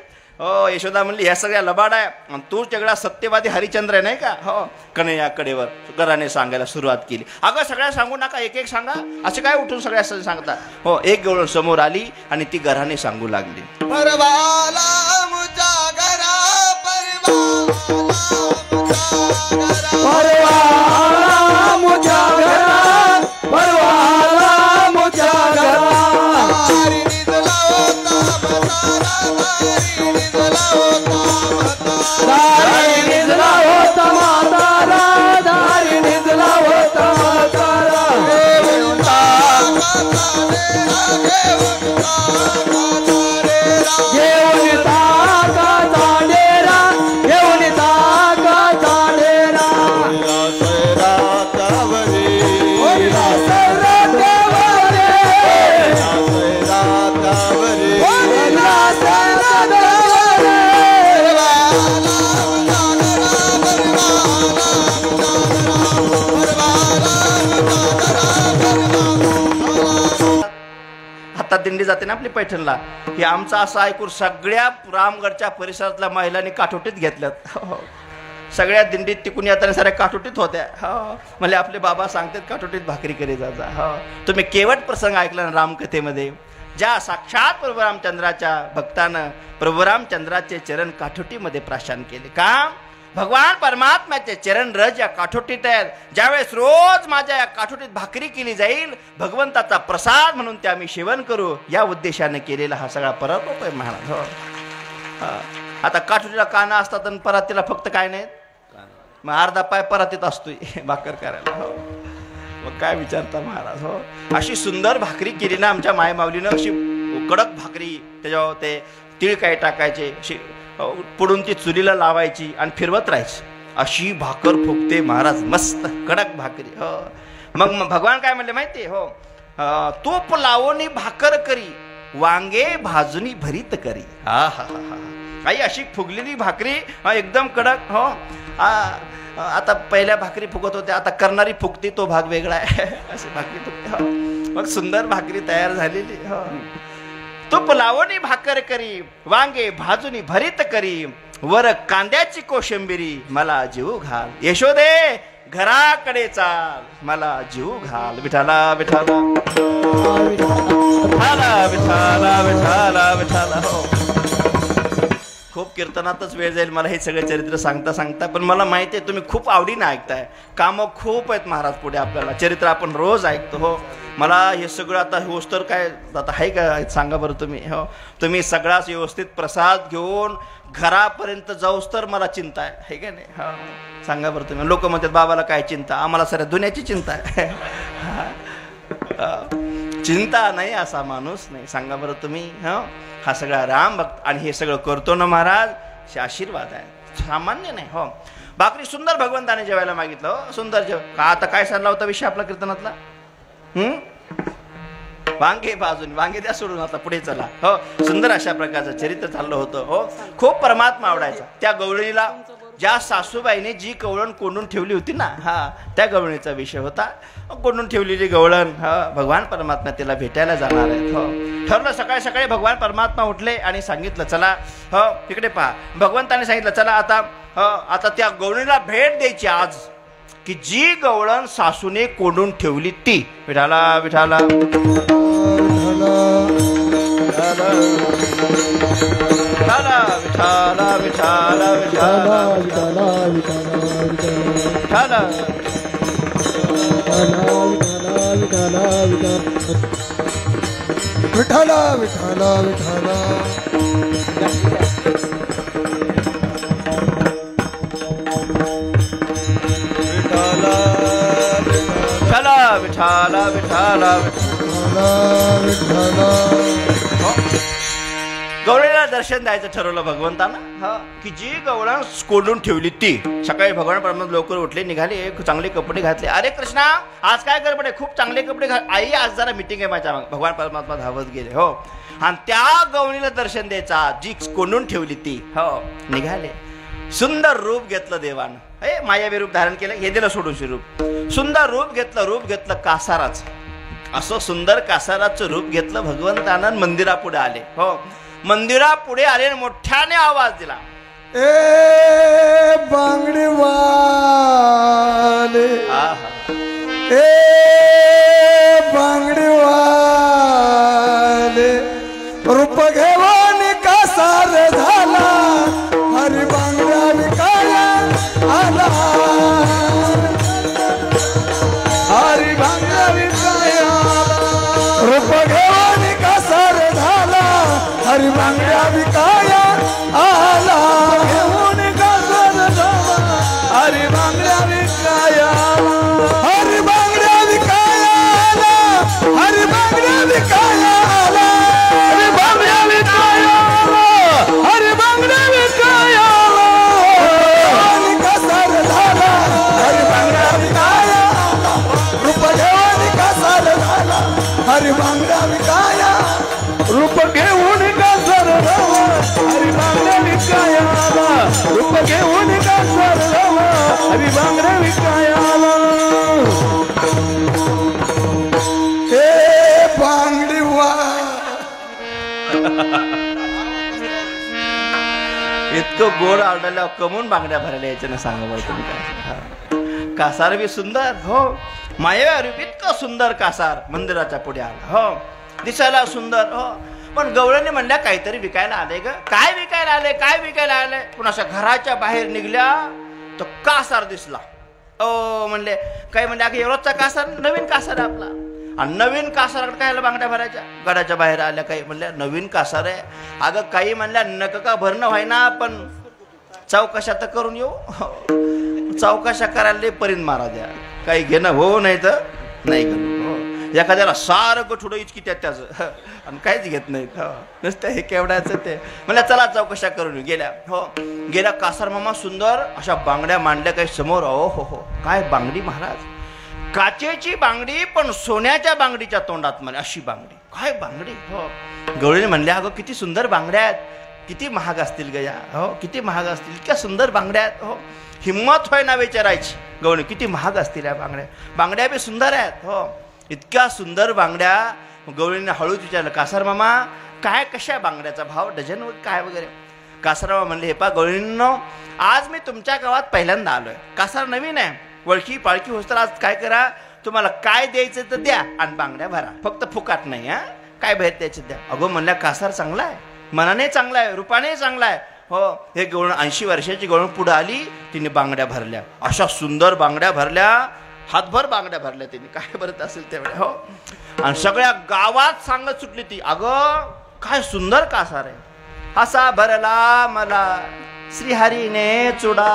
हो यशोदा म्हणली ह्या सगळ्या लबाड आहे. आणि तू सगळा सत्यवादी हरिचंद्र आहे नाही का. हो कन्हैया कडेवर घराने सांगायला सुरुवात केली. अगं सगळ्या सांगू नका, एक एक सांगा. असे काय उठून सगळ्या सांगता. हो एक गवळण समोर आली आणि ती घराने सांगू लागली. परवाला मुझा घरा परवाला मुझा घरा परवाला मुझा घरा. धारी निजला होता धारी निजला होता म्हातारा. धारी निजला होता म्हातारा. घेऊन ताकाचा डेरा घेऊन ताकाचा डेरा. आता दिंडी जाते ना आपली पैठणला. हे आमचं असं ऐकून सगळ्या रामगडच्या परिसरातल्या महिलांनी काठोटीत घेतल्यात. सगळ्या दिंडीत तिकून येताना साऱ्या काठोटीत होत्या. हो म्हणजे आपले बाबा सांगतात काठोटीत भाकरी करी जा. हो तुम्ही केवट प्रसंग ऐकला ना रामकथेमध्ये. ज्या साक्षात प्रभू रामचंद्राच्या भक्तानं प्रभू रामचंद्राचे चरण काठोटीमध्ये प्राशन केले. का भगवान परमात्म्याचे चरण रज या काठोटीत आहेत. ज्यावेळेस रोज माझ्या या काठोटीत भाकरी केली जाईल, भगवंताचा प्रसाद म्हणून ते आम्ही सेवन करू, या उद्देशाने केलेला हा सगळा परारोप आहे महाराज. हो आता काठोटीला काना असतात आणि परातीला फक्त काय नाहीत. मग अर्धा पाय परातीत असतोय भाकर करायला. हो मग काय विचारता महाराज. हो अशी सुंदर भाकरी केली ना आमच्या मायमाऊलीनं. अशी कडक भाकरी, त्याच्यावर ते तीळ काय टाकायचे, पुढून ती चुलीला लावायची आणि फिरवत राहायची. अशी भाकर फुगते महाराज, मस्त कडक भाकरी. हो मग भगवान काय म्हणले माहिती हो, तूप लावून भाकर करी, वांगे भाजूनी भरीत करी. हा हा हा हा, काही अशी फुगलेली भाकरी एकदम कडक. हो आता पहिल्या भाकरी फुगत होत्या, आता करणारी फुगती तो भाग वेगळा आहे. अशी भाकरी फुगते. हो मग सुंदर भाकरी तयार झालेली. हो तूप लावणी भाकर करी, वांगे भाजूनी भरीत करी, वर कांद्याची कोशिंबिरी, मला जीव घाल. यशोदे घराकडे चाल, मला जीव घाल. विठाला विठाला विठाला विठाला विठाला विठाला. हो खूप कीर्तनातच वेळ जाईल मला हे सगळं चरित्र सांगता सांगता, पण मला माहिती आहे तुम्ही खूप आवडीनं ऐकताय. कामं खूप आहेत महाराज पुढे आपल्याला, चरित्र आपण रोज ऐकतो. हो मला हे सगळं आता होस तर काय आता आहे का सांगा बरं तुम्ही. हो तुम्ही सगळाच व्यवस्थित प्रसाद घेऊन घरापर्यंत जाऊस तर मला चिंता आहे का नाही. हा सांगा बरं तुम्ही. लोक म्हणतात बाबाला काय चिंता, आम्हाला साऱ्या दुनियाची चिंता आहे. चिंता नाही असा माणूस नाही. सांगा बरं तुम्ही. हा सगळा राम भक्त आणि हे सगळं करतो ना महाराज, हे आशीर्वाद आहे, सामान्य नाही. हो भाकरी सुंदर भगवंताने जेवायला मागितलं. हो सुंदर जेव का. आता काय सांगला होता विषय आपला कीर्तनातला, वांगे भाजून, वांगे द्या सोडून, आता पुढे चला. हो सुंदर अशा प्रकारचं चरित्र चाललं होतं. हो खूप परमात्मा आवडायचा. त्या गवळणीला ज्या सासूबाईने जी गवळण कोंडून ठेवली होती ना, हा त्या गवळणीचा विषय होता. कोंडून ठेवलेली गवळण भगवान परमात्मा तिला भेटायला जाणार आहेत. हो ठरलं. सकाळी सकाळी भगवान परमात्मा उठले आणि सांगितलं चला. हो तिकडे पहा, भगवंताने सांगितलं चला आता त्या गवळणीला भेट द्यायची आज, की जी गवळण सासूने कोंडून ठेवली ती. विठाला विठाला विठाला विठाला विठाला विठाला विठाला विठाला विठाला विठाला. विठाला विठाला विठाला. गवळणीला दर्शन द्यायचं ठरवलं भगवंतानं, की जी गवळण कोंडून ठेवली ती. सकाळी भगवान परमात्मा लवकर उठले, निघाले, चांगले कपडे घातले. अरे कृष्णा आज काय गडबड आहे, खूप चांगले कपडे घाल, आई आज जरा मिटिंग आहे माझ्या. भगवान परमात्मा धावत गेले. हो आणि त्या गवळणीला दर्शन द्यायचा जी कोंडून ठेवली ती. हो निघाले. सुंदर रूप घेतलं देवानं, मायावी रूप धारण केलं. हे दिलं सोडून रूप, सुंदर रूप घेतलं कासाराचं. असं सुंदर कासाराचं रूप घेतलं भगवंतानं. मंदिरापुढे आले. हो मंदिरापुढे आले आणि मोठ्याने आवाज दिला, ए बांगडी वाले, ए बांगडी वाले, रूप घेऊन कासार झाला, हरी बांगड्या विकाया आला, हरी बांगड्या विकाया, रूप घेऊन कासार झाला, हरी बांगड्या विकाया आला, घेऊन कासार झाला, हरी बांगड्या विकाया, हरी बांगड्या विकाया आला, हरी बांगड्या विकाया आला, हरी बांगड्या विकाया आला, हरी बांगड्या विकाया आला, आणि कासार झाला, हरी बांगड्या विकाया आला, रूप घेऊन कासार झाला, हरी बांगड्या विकाया, रूप घेऊन कासार झाला, हरी बांगड्या विकाया आला, रूप घेऊन कासार झाला, हरी बांगड्या विकाया आला. हे बांगडी वा, इतकं गोड आढळल्यावर कमून बांगड्या भरायला यायच्या ना. सांगा बरं तुम्ही काय. कासार बी सुंदर. हो मायावी रूप, इतकं सुंदर कासार मंदिराच्या पुढे आला. हो दिसायला सुंदर. हो पण गवळणी म्हणल्या काहीतरी विकायला आले ग. काय विकायला आले, काय विकायला आले. पण अशा घराच्या बाहेर निघल्या तर कासार दिसला. ओ म्हणले काही म्हणले अगं एवढाचा कासार, नवीन कासार आहे आपला. आणि नवीन कासाराकडे कायला बांगड्या भरायच्या. घराच्या बाहेर आल्या. काही म्हणल्या नवीन कासार आहे. अगं काही म्हणल्या नक का भरणं व्हायना, पण चौकशा तर करून येऊ. चौकशा करायला परिण मारा द्या, काही घेणं हो नाही तर नाही घेणं. एखाद्याला सारं गठुडं इचकी त्याचं आणि काहीच घेत नाहीत. हो नुसतं हे केवढ्याचं ते म्हणलं चला चौकशा करून गेल्या. हो गेल्या कासार मामा सुंदर अशा बांगड्या मांडल्या काही समोर. हो हो हो काय बांगडी महाराज, काचेची बांगडी पण सोन्याच्या बांगडीच्या तोंडात म्हणे अशी बांगडी. काय बांगडी. हो गवळीने म्हणल्या अगं किती सुंदर बांगड्या आहेत, किती महाग असतील गया. हो किती महाग असतील, इतक्या सुंदर बांगड्या आहेत. हो हिम्मत होय ना विचारायची. गवळी किती महाग असतील या बांगड्या. बांगड्या बी सुंदर आहेत. हो इतक्या सुंदर बांगड्या. गवळीने हळूच विचारलं कासार मामा काय कशा बांगड्याचा भाव डझन काय वगैरे. कासार मामा म्हणले हे पा गवळींनो आज मी तुमच्या गावात पहिल्यांदा आलोय. कासार नवीन आहे, वळखी पाळखी होस तर आज काय करा, तुम्हाला काय द्यायचं तर द्या आणि बांगड्या भरा, फक्त फुकाट नाही. हा काय भेट द्यायचं द्या. अगो म्हणल्या कासार चांगला आहे, मनाने चांगला आहे, रूपाने चांगला आहे. हो हे गवळण 80 वर्षाची गवळण पुढे आली, तिने बांगड्या भरल्या. अशा सुंदर बांगड्या भरल्या, हातभर बांगड्या भरल्या तिने, काय भरत असेल तेवढ्या. हो आणि सगळ्या गावात सांगत सुटली ती अगं काय सुंदर कासार आहे. असा भरला मला श्रीहरीने चुडा.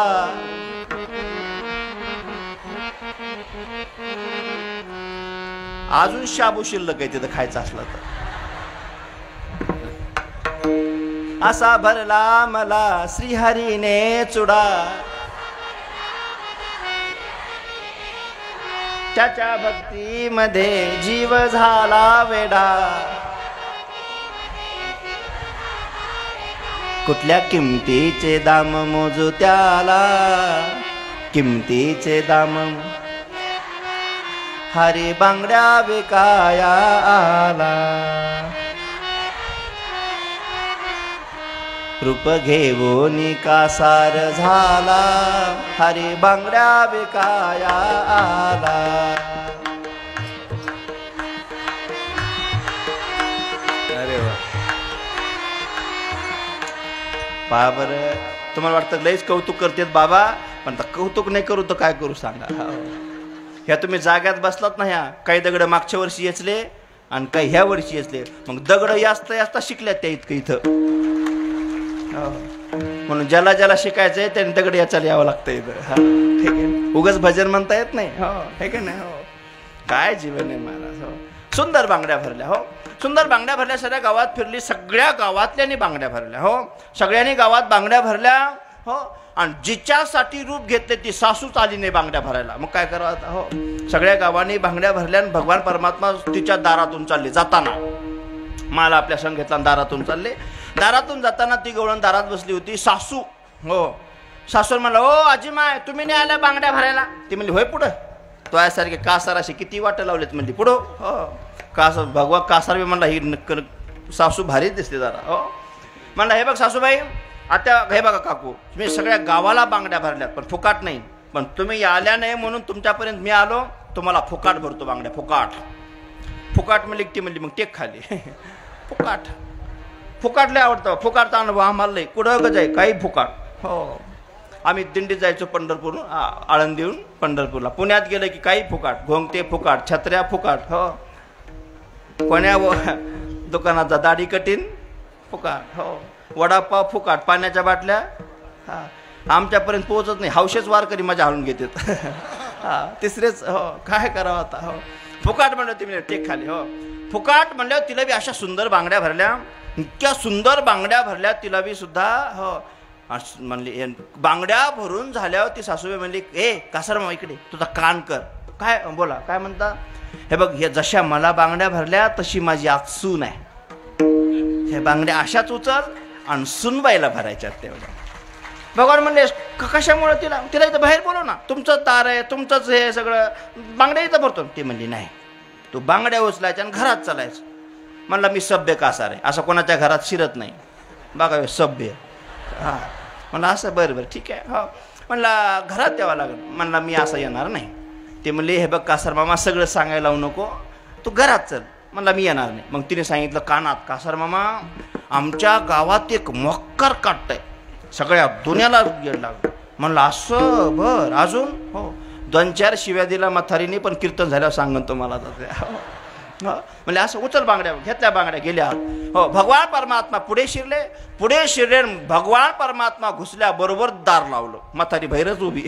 अजून शाबू शिल्लक आहे तिथं खायचं असलं तर. असा भरला मला श्रीहरीने चुडा, त्याच्या भक्तीमध्ये जीव झाला वेडा. कुठल्या किमतीचे दाम मोजू त्याला, किमतीचे दाम हरी बांगड्या विकाया आला. रूप घेऊन कासार झाला, हरी बांगड्या विकाया आला. अरे वा बाबर, तुम्हाला वाटतं लयच कौतुक करतेत बाबा, पण कौतुक नाही करू तर काय करू सांगा. ह्या तुम्ही जाग्यात बसलात ना, ह्या काही दगड मागच्या वर्षी येचले आणि काही ह्या वर्षी येचले, मग दगड यास्ता यास्ता शिकल्यात त्या इतकं इथं. म्हणून ज्याला ज्याला शिकायचंय त्याने दगड याचायला यावं लागतं इथं. हा ठीक आहे, उगाच भजन म्हणता येत नाही. हो ठीक आहे. नाही हो काय जीवन आहे महाराज. हो सुंदर बांगड्या भरल्या. हो सुंदर बांगड्या भरल्या, सगळ्या गावात फिरली, सगळ्या गावातल्यानी बांगड्या भरल्या. हो सगळ्यांनी गावात बांगड्या भरल्या. हो आणि जिच्यासाठी रूप घेतले ती सासूच आली नाही बांगड्या भरायला, मग काय करावं आता. हो सगळ्या गावांनी बांगड्या भरल्या आणि भगवान परमात्मा तिच्या दारातून चालले. जाताना मला आपल्या संघ दारातून चालले. दारातून जाताना ती गवळण दारात बसली होती. सासू हो सासून म्हणलं ओ आजीमाय तुम्ही नाही आल्या बांगड्या भरायला. ती म्हणली होय पुढं तो यासारखे कासार असे किती वाटं लावलेत म्हणली पुढं. हो कासार भगवा कासार बी म्हणला ही सासू भारीच दिसते जरा. हो म्हणला हे बघ सासूबाई आता हे बघा काकू तुम्ही सगळ्या गावाला बांगड्या भरल्यात पण फुकाट नाही, पण तुम्ही आल्या नाही म्हणून तुमच्यापर्यंत मी आलो, तुम्हाला फुकाट भरतो बांगड्या. फुकाट फुकाट म्हणली ती म्हणली मग टेक खाली. फुकाट फुकाट लय आवडतं. फुकाटचा अनुभव आम्हाला लय कुठं गज आहे काही फुकाट. हो आम्ही दिंडीत जायचो पंढरपूरहून, आळंदीहून पंढरपूरला. पुण्यात गेलं की काही फुकाट, घोंगते फुकाट, छत्र्या फुकाट. हो कोण्या दुकानाचा दाढी कटीन फुकाट. हो वडापाव फुकाट, पाण्याच्या बाटल्या हा आमच्यापर्यंत पोहोचत नाही. हौशेच वारकरी मजा हाळून घेतात. हा तिसरेच. हो काय करावं आता. हो फुकाट म्हणलं तुम्ही टेक खाली. हो फुकाट म्हणल्यावर तिला बी अशा सुंदर बांगड्या भरल्या, इतक्या सुंदर बांगड्या भरल्या तिला बी सुद्धा. हो म्हणली बांगड्या भरून झाल्यावर ती सासूबाई म्हणली ए कासार मामा इकडे तुझा कान कर. काय बोला काय म्हणता. हे बघ हे जशा मला बांगड्या भरल्या तशी माझी आज सून आहे. हे बांगड्या अशाच उचल आणि सुनबाईला भरायच्यात तेवढ्या. भगवान म्हणले कशामुळे तिला तिला इथं बाहेर बोलव ना, तुमचं तार आहे तुमचंच हे सगळं बांगड्या इथं भरतो. ती म्हणली नाही तू बांगड्या उचलायच्या आणि घरात चालायचं. म्हणला मी सभ्य कासार आहे, असं कोणाच्या घरात शिरत नाही बघा सभ्य. हां म्हणलं असं बरं बरं ठीक आहे. हो म्हणला घरात यावं लागेल. म्हणला मी असं येणार नाही. ते म्हणले हे बघ कासार मामा सगळं सांगायला लावू नको, तू घरात चल. म्हणला मी येणार नाही. मग तिने सांगितलं कानात कासार मामा आमच्या गावात एक मक्कर काटतंय, सगळ्या दुनियाला येड लागलं. म्हणलं असं बर अजून. हो 2-4 शिव्या दिला म्हातारीने, पण कीर्तन झाल्यावर सांगन तुम्हाला. म्हणजे असं उचल बांगड्या. घेतल्या बांगड्या गेल्या. हो भगवान परमात्मा पुढे शिरले भगवान परमात्मा घुसल्या बरोबर दार लावलं. म्हातारी बाहेरच उभी.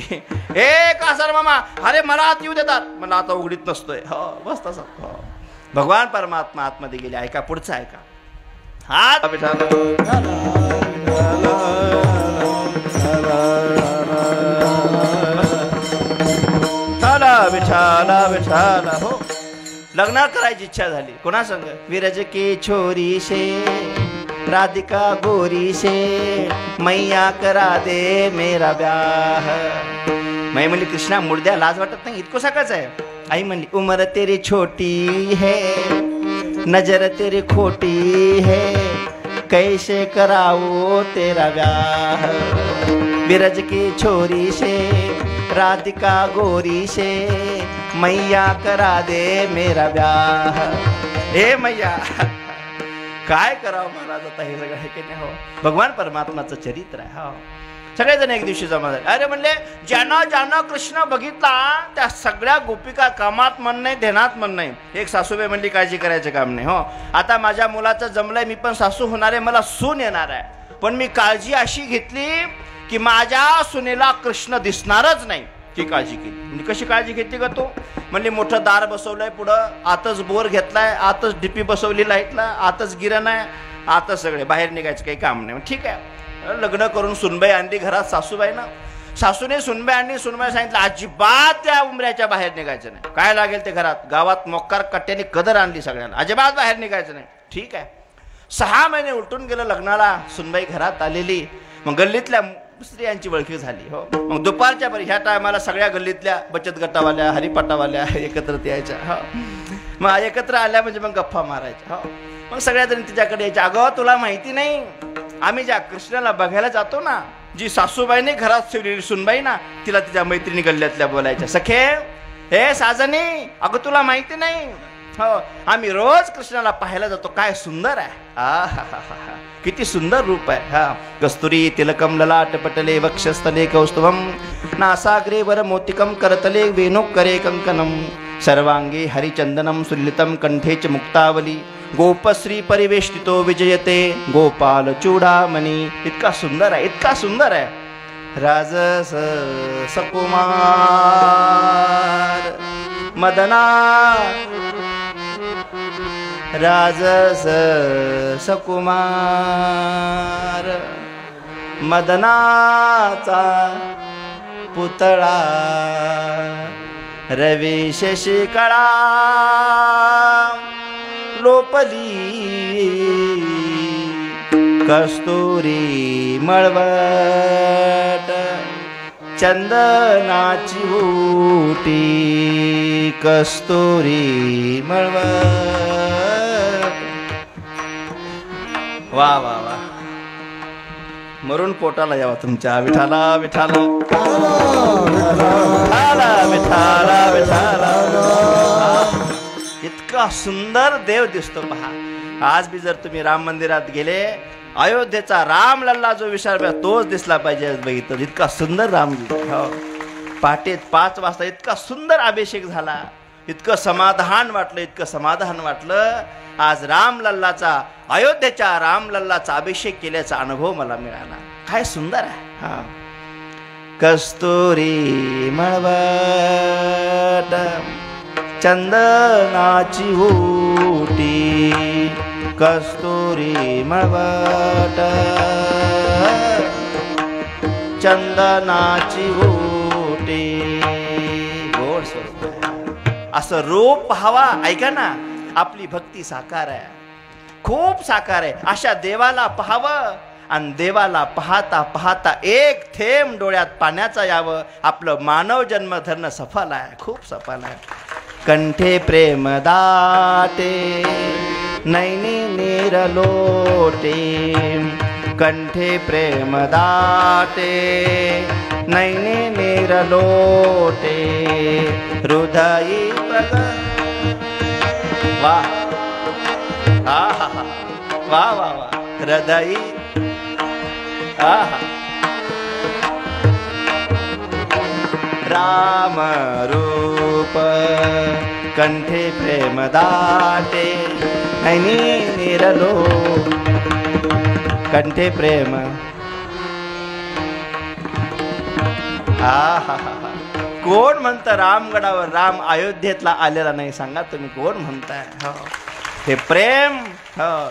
ए कासार मामा अरे मला आत येऊ देतात. मला आता उघडीत नसतोय. हो बस तसं. हो भगवान परमात्मा आतमध्ये गेले. ऐका पुढचं ऐका. हात विठाला विठाला विठाला. हो, लग्न करायची इच्छा झाली. कोणा संग? विरज की छोरी शे राधिका गोरी शे मैया करा दे मेरा ब्याह. मै म्हणली कृष्णा मुर्द्या लाज वाटत नाही? इतकं सकाळच आहे. आई म्हणली उमर तेरी छोटी है नजर तेरी खोटी है कैसे कराओ तेरा ब्याह. विरज की छोरी से राधिका गोरी से मैया करा दे मेरा ब्याह. हे मैया काय करावं महाराज आता हे सगळं, हे की नाही? हो, भगवान परमात्माचं चरित्र आहे. हो, सगळेजण एक दिवशी जमा झाले. अरे म्हणले ज्यानं ज्यानं कृष्ण बघितला त्या सगळ्या गोपिका कामात मन नाही, ध्यानात मन नाही. एक सासूबाई म्हणली काळजी करायचं काम नाही. हो, आता माझ्या मुलाचं जमलंय, मी पण सासू होणार आहे, मला सून येणार आहे. पण मी काळजी अशी घेतली की माझ्या सुनेला कृष्ण दिसणारच नाही, ती काळजी केली. म्हणजे कशी काळजी घेतली का तू? म्हणली मोठं दार बसवलंय पुढं, आतच बोर घेतलाय, आतच डीपी बसवली लाईटला, आतच गिरण आहे, आतच सगळे, बाहेर निघायचं काही काम नाही. ठीक आहे, लग्न करून सुनबाई आणली घरात. सासूबाई ना, सासूने सुनबाई आणली. सुनबाई सांगितलं अजिबात त्या उमऱ्याच्या बाहेर निघायचं नाही. काय लागेल ते घरात, गावात मोक्कार कट्ट्याने कदर आणली सगळ्यांना, अजिबात बाहेर निघायचं नाही. ठीक आहे, 6 महिने उलटून गेलं लग्नाला. सुनबाई घरात आलेली. मग गल्लीतल्या स्त्रियांची ओळखी झाली. हो, मग दुपारच्या बरी ह्या टायमाला सगळ्या गल्लीतल्या बचत गटावाल्या हरिपाटावाल्या एकत्र यायच्या. हो, मग एकत्र आल्या म्हणजे मग गप्पा मारायच्या. हो, मग सगळ्या जणी तिच्याकडे यायच्या. अगं तुला माहिती नाही, आम्ही ज्या कृष्णाला बघायला जातो ना, जी सासूबाईने घरात ठेवलेली सुनबाई ना, तिला तिच्या मैत्रिणी गल्ल्यातल्या बोलायच्या, सखे हे साजनी, अगं तुला माहिती नाही, हो आम्ही रोज कृष्णाला पाहायला जातो, काय सुंदर आहे, किती सुंदर रूप आहे. हा, कस्तुरी तिलकम ललाट पटले वक्षस्थले कौस्तुभम नासाग्रे वर मोतिकम करतले वेणुकरे कंकणम सर्वांगे हरिचंदनम सुलितम कंठे च मुक्तावली गोपश्री परिवेष्टितो विजयते गोपाल चूडामणी. इतका सुंदर आहे, इतका सुंदर आहे. राजस सकुमार मदना राजस सकुमार मदनाचा पुतळा रवी शशिकळा लोपली कस्तुरी मळवट चंदनाची ओटी कस्तुरी मळवट. वा वा वा, मरून पोटाला यावा तुमच्या. विठाला विठाला विठाला विठाला. इतका सुंदर देव दिसतो पहा. आज बी जर तुम्ही राम मंदिरात गेले, अयोध्येचा राम लल्ला जो विचार तोच दिसला पाहिजे बघितलं. इतका सुंदर राम हो. पहाटे 5 वाजता इतका सुंदर अभिषेक झाला, इतकं समाधान वाटलं, इतकं समाधान वाटलं. आज राम लल्लाचा, अयोध्येच्या राम लल्लाचा अभिषेक केल्याचा अनुभव मला मिळाला. काय सुंदर आहे. हा, कस्तुरी मळवट चंदनाची ओटी कस्तुरी मळवट चंदनाची ओटी. गोड स्वरूप असं रूप पाहावा. ऐका ना, आपली भक्ती साकार आहे, खूप साकार आहे. अशा देवाला पाहावं आणि देवाला पाहता पाहता एक थेंब डोळ्यात पाण्याचा यावं. आपलं मानव जन्म धरणं सफल आहे, खूप सफल आहे. कंठे प्रेम दाटे नैनी नीर लोटे कंठे प्रेम दाटे नैनी नीर लोटे हृदयी प्रग. वा आहा वा वा वा, हृदयी आहा. राम रूप कंठे प्रेम दाटे नैनी निरलो कंठे प्रेम. आहा कोण म्हणतं रामगडावर राम अयोध्येतला आलेला नाही? सांगा तुम्ही, कोण म्हणताय? हो, हे प्रेम, हो,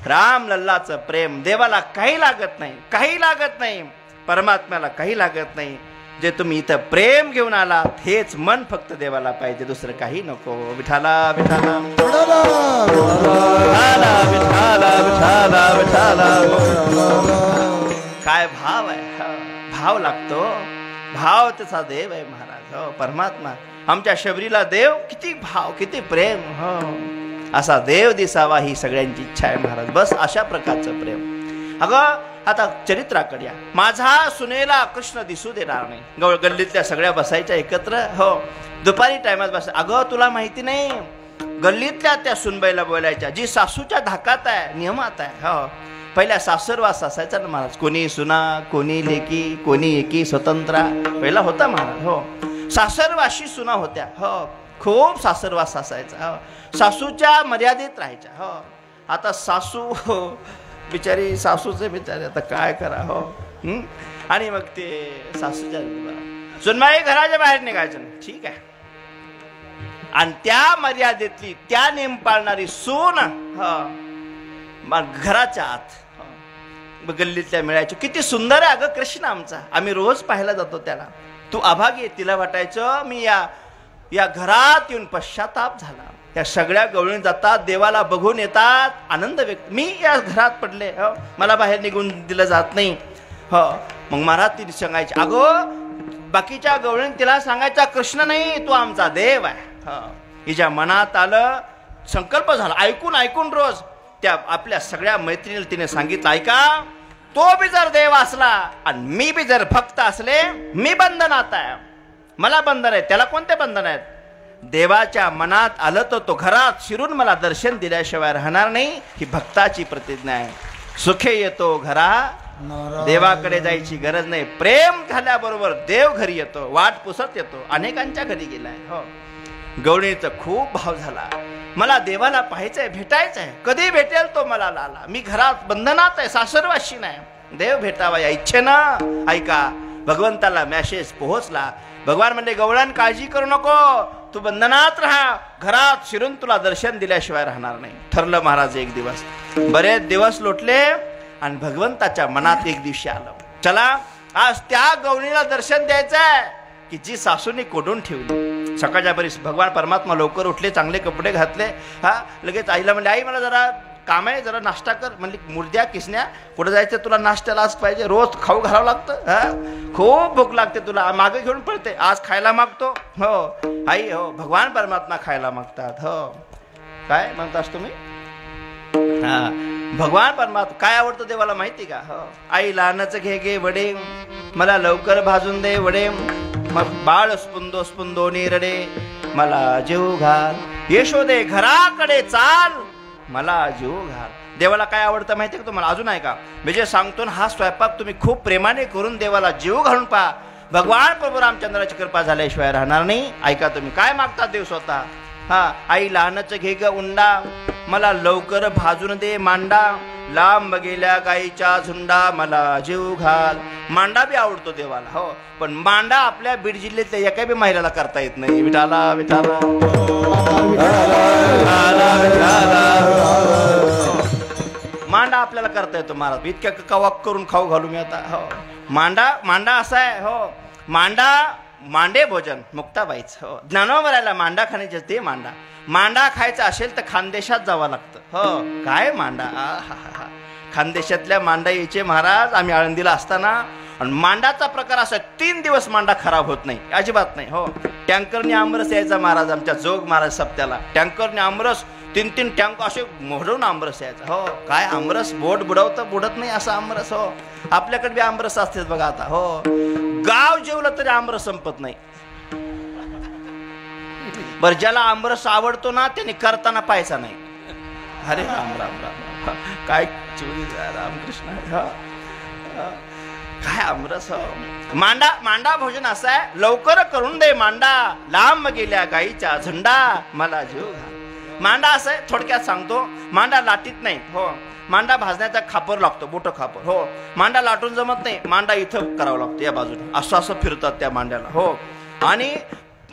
राम लल्लाचं प्रेम. देवाला काही लागत नाही, काही लागत नाही, परमात्म्याला काही लागत नाही. जे तुम्ही इथं प्रेम घेऊन आलात हेच मन फक्त देवाला पाहिजे, दुसरं काही नको. विठाला विठाला विठाला विठाला विठाला विठाला. काय भाव आहे, भाव लागतो, भाव त्याचा देव आहे महाराज. हो, परमात्मा आमच्या शबरीला देव, किती भाव, किती प्रेम. हो, असा देव दिसावा ही सगळ्यांची इच्छा आहे महाराज. बस अशा प्रकारचं प्रेम. अगं आता चरित्राकडे या. माझा सुनेला कृष्ण दिसू देणार नाही. गल्लीतल्या सगळ्या बसायच्या एकत्र. हो, दुपारी टायमात बस. अगं तुला माहिती नाही, गल्लीतल्या त्या सुनबाईला बोलायच्या जी सासूच्या धाकात आहे, नियमात आहे. हो, पहिल्या सासरवास असायचा ना महाराज. कोणी सुना, कोणी लेकी, कोणी एकी स्वतंत्रा पहिला होता महाराज. हो, सासरवाशी सुना होत्या. हो, खूप सासरवास असायचा. हो, सासूच्या मर्यादेत राहायच्या. हो, आता सासू, हो, बिचारी सासूचे बिचारे आता काय करा. हो, आणि मग ते सासूच्या सुनबाई घराच्या बाहेर निघायचं नाही, ठीक आहे. आणि त्या मर्यादेतली, त्या नेम पाळणारी सून घराच्या आत गल्लीतल्या मिळायची. किती सुंदर आहे अगं कृष्ण आमचा. आम्ही रोज पाहायला जातो त्याला. तू अभागी, तिला वाटायचं मी या घरात येऊन पश्चाताप झाला. या सगळ्या गवळणी जातात, देवाला बघून येतात, आनंद व्यक्त. मी या घरात पडले, हो, मला बाहेर निघून दिलं जात नाही. हो, मग महाराज ती सांगायची, अगो बाकीच्या गवळणी तिला सांगायचा कृष्ण नाही, तू आमचा देव आहे. हो, हिच्या मनात आलं, संकल्प झाला. ऐकून ऐकून रोज त्या आपल्या सगळ्या मैत्रिणीला तिने सांगितलं, ऐका, तो बी जर देव असला आणि मी बी जर भक्त असले, मी बंधनात आहे, मला बंधन आहे. त्याला कोणते बंधन आहेत? देवाच्या मनात आलं तर तो घरात शिरून मला दर्शन दिल्याशिवाय राहणार नाही. ही भक्ताची प्रतिज्ञा आहे. सुखे येतो घरा, देवाकडे जायची गरज नाही. प्रेम झाल्याबरोबर देव घरी येतो, वाट पुसत येतो. अनेकांच्या घरी गेलाय. हो, गवळीचा खूप भाव झाला. मला देवाला पाहायचंय, भेटायचंय, कधी भेटेल तो मला लाला. मी घरात बंधनात आहे, सासरवाशी नाही. देव भेटावा या इच्छेनं ऐका भगवंताला मेसेज पोहोचला. भगवान म्हणले, गवळण काळजी करू नको, तू बंधनात राहा, घरात शिरून तुला दर्शन दिल्याशिवाय राहणार नाही. ठरलं महाराज. एक दिवस, बरेच दिवस लोटले आणि भगवंताच्या मनात एक दिवशी आलं, चला आज त्या गवळीला दर्शन द्यायचंय की जी सासूने कोडून ठेवली. सकाळच्या बरीच भगवान परमात्मा लवकर उठले, चांगले कपडे घातले. हा, लगेच आईला म्हणले, आई मला जरा काम आहे, जरा नाश्ता कर. म्हणली, मुर्द्या किसण्या, कुठं जायचं तुला? नाश्त्यालाच पाहिजे, रोज खाऊ घालावं लागतं. हा, खूप भूक लागते तुला, मागे घेऊन पडते, आज खायला मागतो. हो आई, हो, भगवान परमात्मा खायला मागतात. हो, काय म्हणतास तुम्ही? हा, भगवान परमात्मा काय आवडतं देवाला माहिती का? हो, आई लहानाचं घे वडे, मला लवकर भाजून दे वडे, मग बाळ स्पुंदो स्पुंदो निरडे, मला जीव घाल. यशोदे घराकडे चाल, मला जीव घाल. देवाला काय आवडतं माहिती का तुम्हाला? अजून आहे का? मी जे सांगतो ना, हा स्वयंपाक तुम्ही खूप प्रेमाने करून देवाला जीव घालून पहा. भगवान प्रभू रामचंद्राची कृपा झाल्याशिवाय राहणार नाही. ऐका तुम्ही काय मागतात देव स्वतः. हा, आई लहानाचं घे ग उंडा, मला लवकर भाजून दे मांडा, लांब गेल्या गाईच्या झुंडा, मला जीव घाल. मांडा बी आवडतो देवाला. हो, पण मांडा आपल्या बीड जिल्ह्यातल्या एका बी महिलाला करता येत नाही. विठाला विठाला मांडा आपल्याला करता येतो महाराज. इतक्या कवाक करून खाऊ घालू मी आता. हो, मांडा असा आहे. हो, मांडे भोजन मुक्ताबाईच. हो, ज्ञानोबरायला मांडा खाण्याचे ते मांडा खायचा असेल तर खानदेशात जावं लागतं. हो, काय मांडा, खानदेशातल्या मांडा यायचे महाराज. आम्ही आळंदीला असताना, आणि मांडाचा प्रकार असा 3 दिवस मांडा खराब होत नाही, अजिबात नाही. हो, टँकरने आमरस यायचा महाराज. आमच्या जोग महाराज सप्त्याला टँकरने आमरस, 3 टँक असे मोडून आमरस यायचा. हो, काय आमरस, बोट बुडवतं बुडत नाही असं आमरस. हो, आपल्याकडे बी आमरस असतेच बघा आता. हो, गाव जेवलं तरी आमरस संपत नाही. बरं, ज्याला आमरस आवडतो ना त्याने करताना पाहायचा नाही. अरे राम राम राम, काय चोरी रामकृष्ण. काय आमरस. मांडा भोजन असं आहे, लवकर करून दे मांडा, लांब गेल्या गाईच्या झुंडा, मला जीव घाल. मांडा असं आहे, थोडक्यात सांगतो. मांडा लाटीत नाही. हो, मांडा भाजण्याचा खापर लागतो, मोठं खापर. हो, मांडा लाटून जमत नाही. मांडा इथं करावं लागतं, या बाजूने असं फिरतात त्या मांड्याला. हो, आणि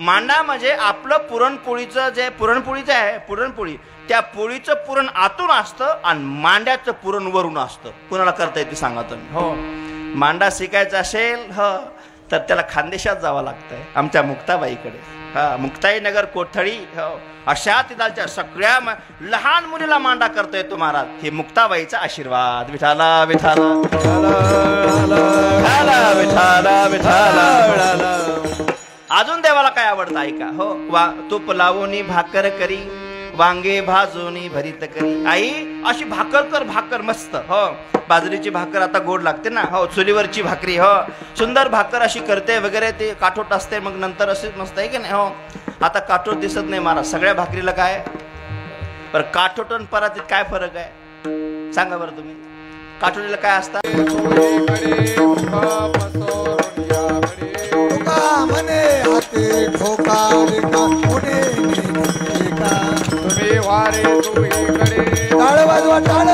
मांडा म्हणजे आपलं पुरणपोळीचं जे पुरणपोळीचं आहे पुरणपोळी त्या पोळीचं पुरण आतून असतं आणि मांड्याचं पुरण वरून असतं. कुणाला करता येते सांगा तुम्ही. हो मांडा शिकायचा असेल तर त्याला खानदेशात जावं लागतंय आमच्या मुक्ताबाईकडे. मुक्ताईनगर कोठडी अशा तिथालच्या सगळ्या लहान मुलीला मांडा करता येतो महाराज. हे मुक्ताबाईचा आशीर्वाद. विठाला विठाला विठाला विठाला. अजून देवाला काय आवडतं ऐका. हो तूप लावून भाकर करी वांगे भाजून भरीत करी. आई अशी भाकर कर भाकर मस्त. हो बाजरीची भाकर आता गोड लागते ना. हो चुलीवरची भाकरी हो सुंदर भाकर अशी करते वगैरे. ते काठोट असते मग नंतर अशी मस्त आहे की नाही. हो आता काठोट दिसत नाही महाराज सगळ्या भाकरीला. काय पर काठोट आणि परातीत काय फरक आहे सांगा बरं तुम्ही. काठोटीला काय असतात. म्हणे हाती ठोका तुम्ही वारे तुम्ही कडे टाळ वाजवा टाळ.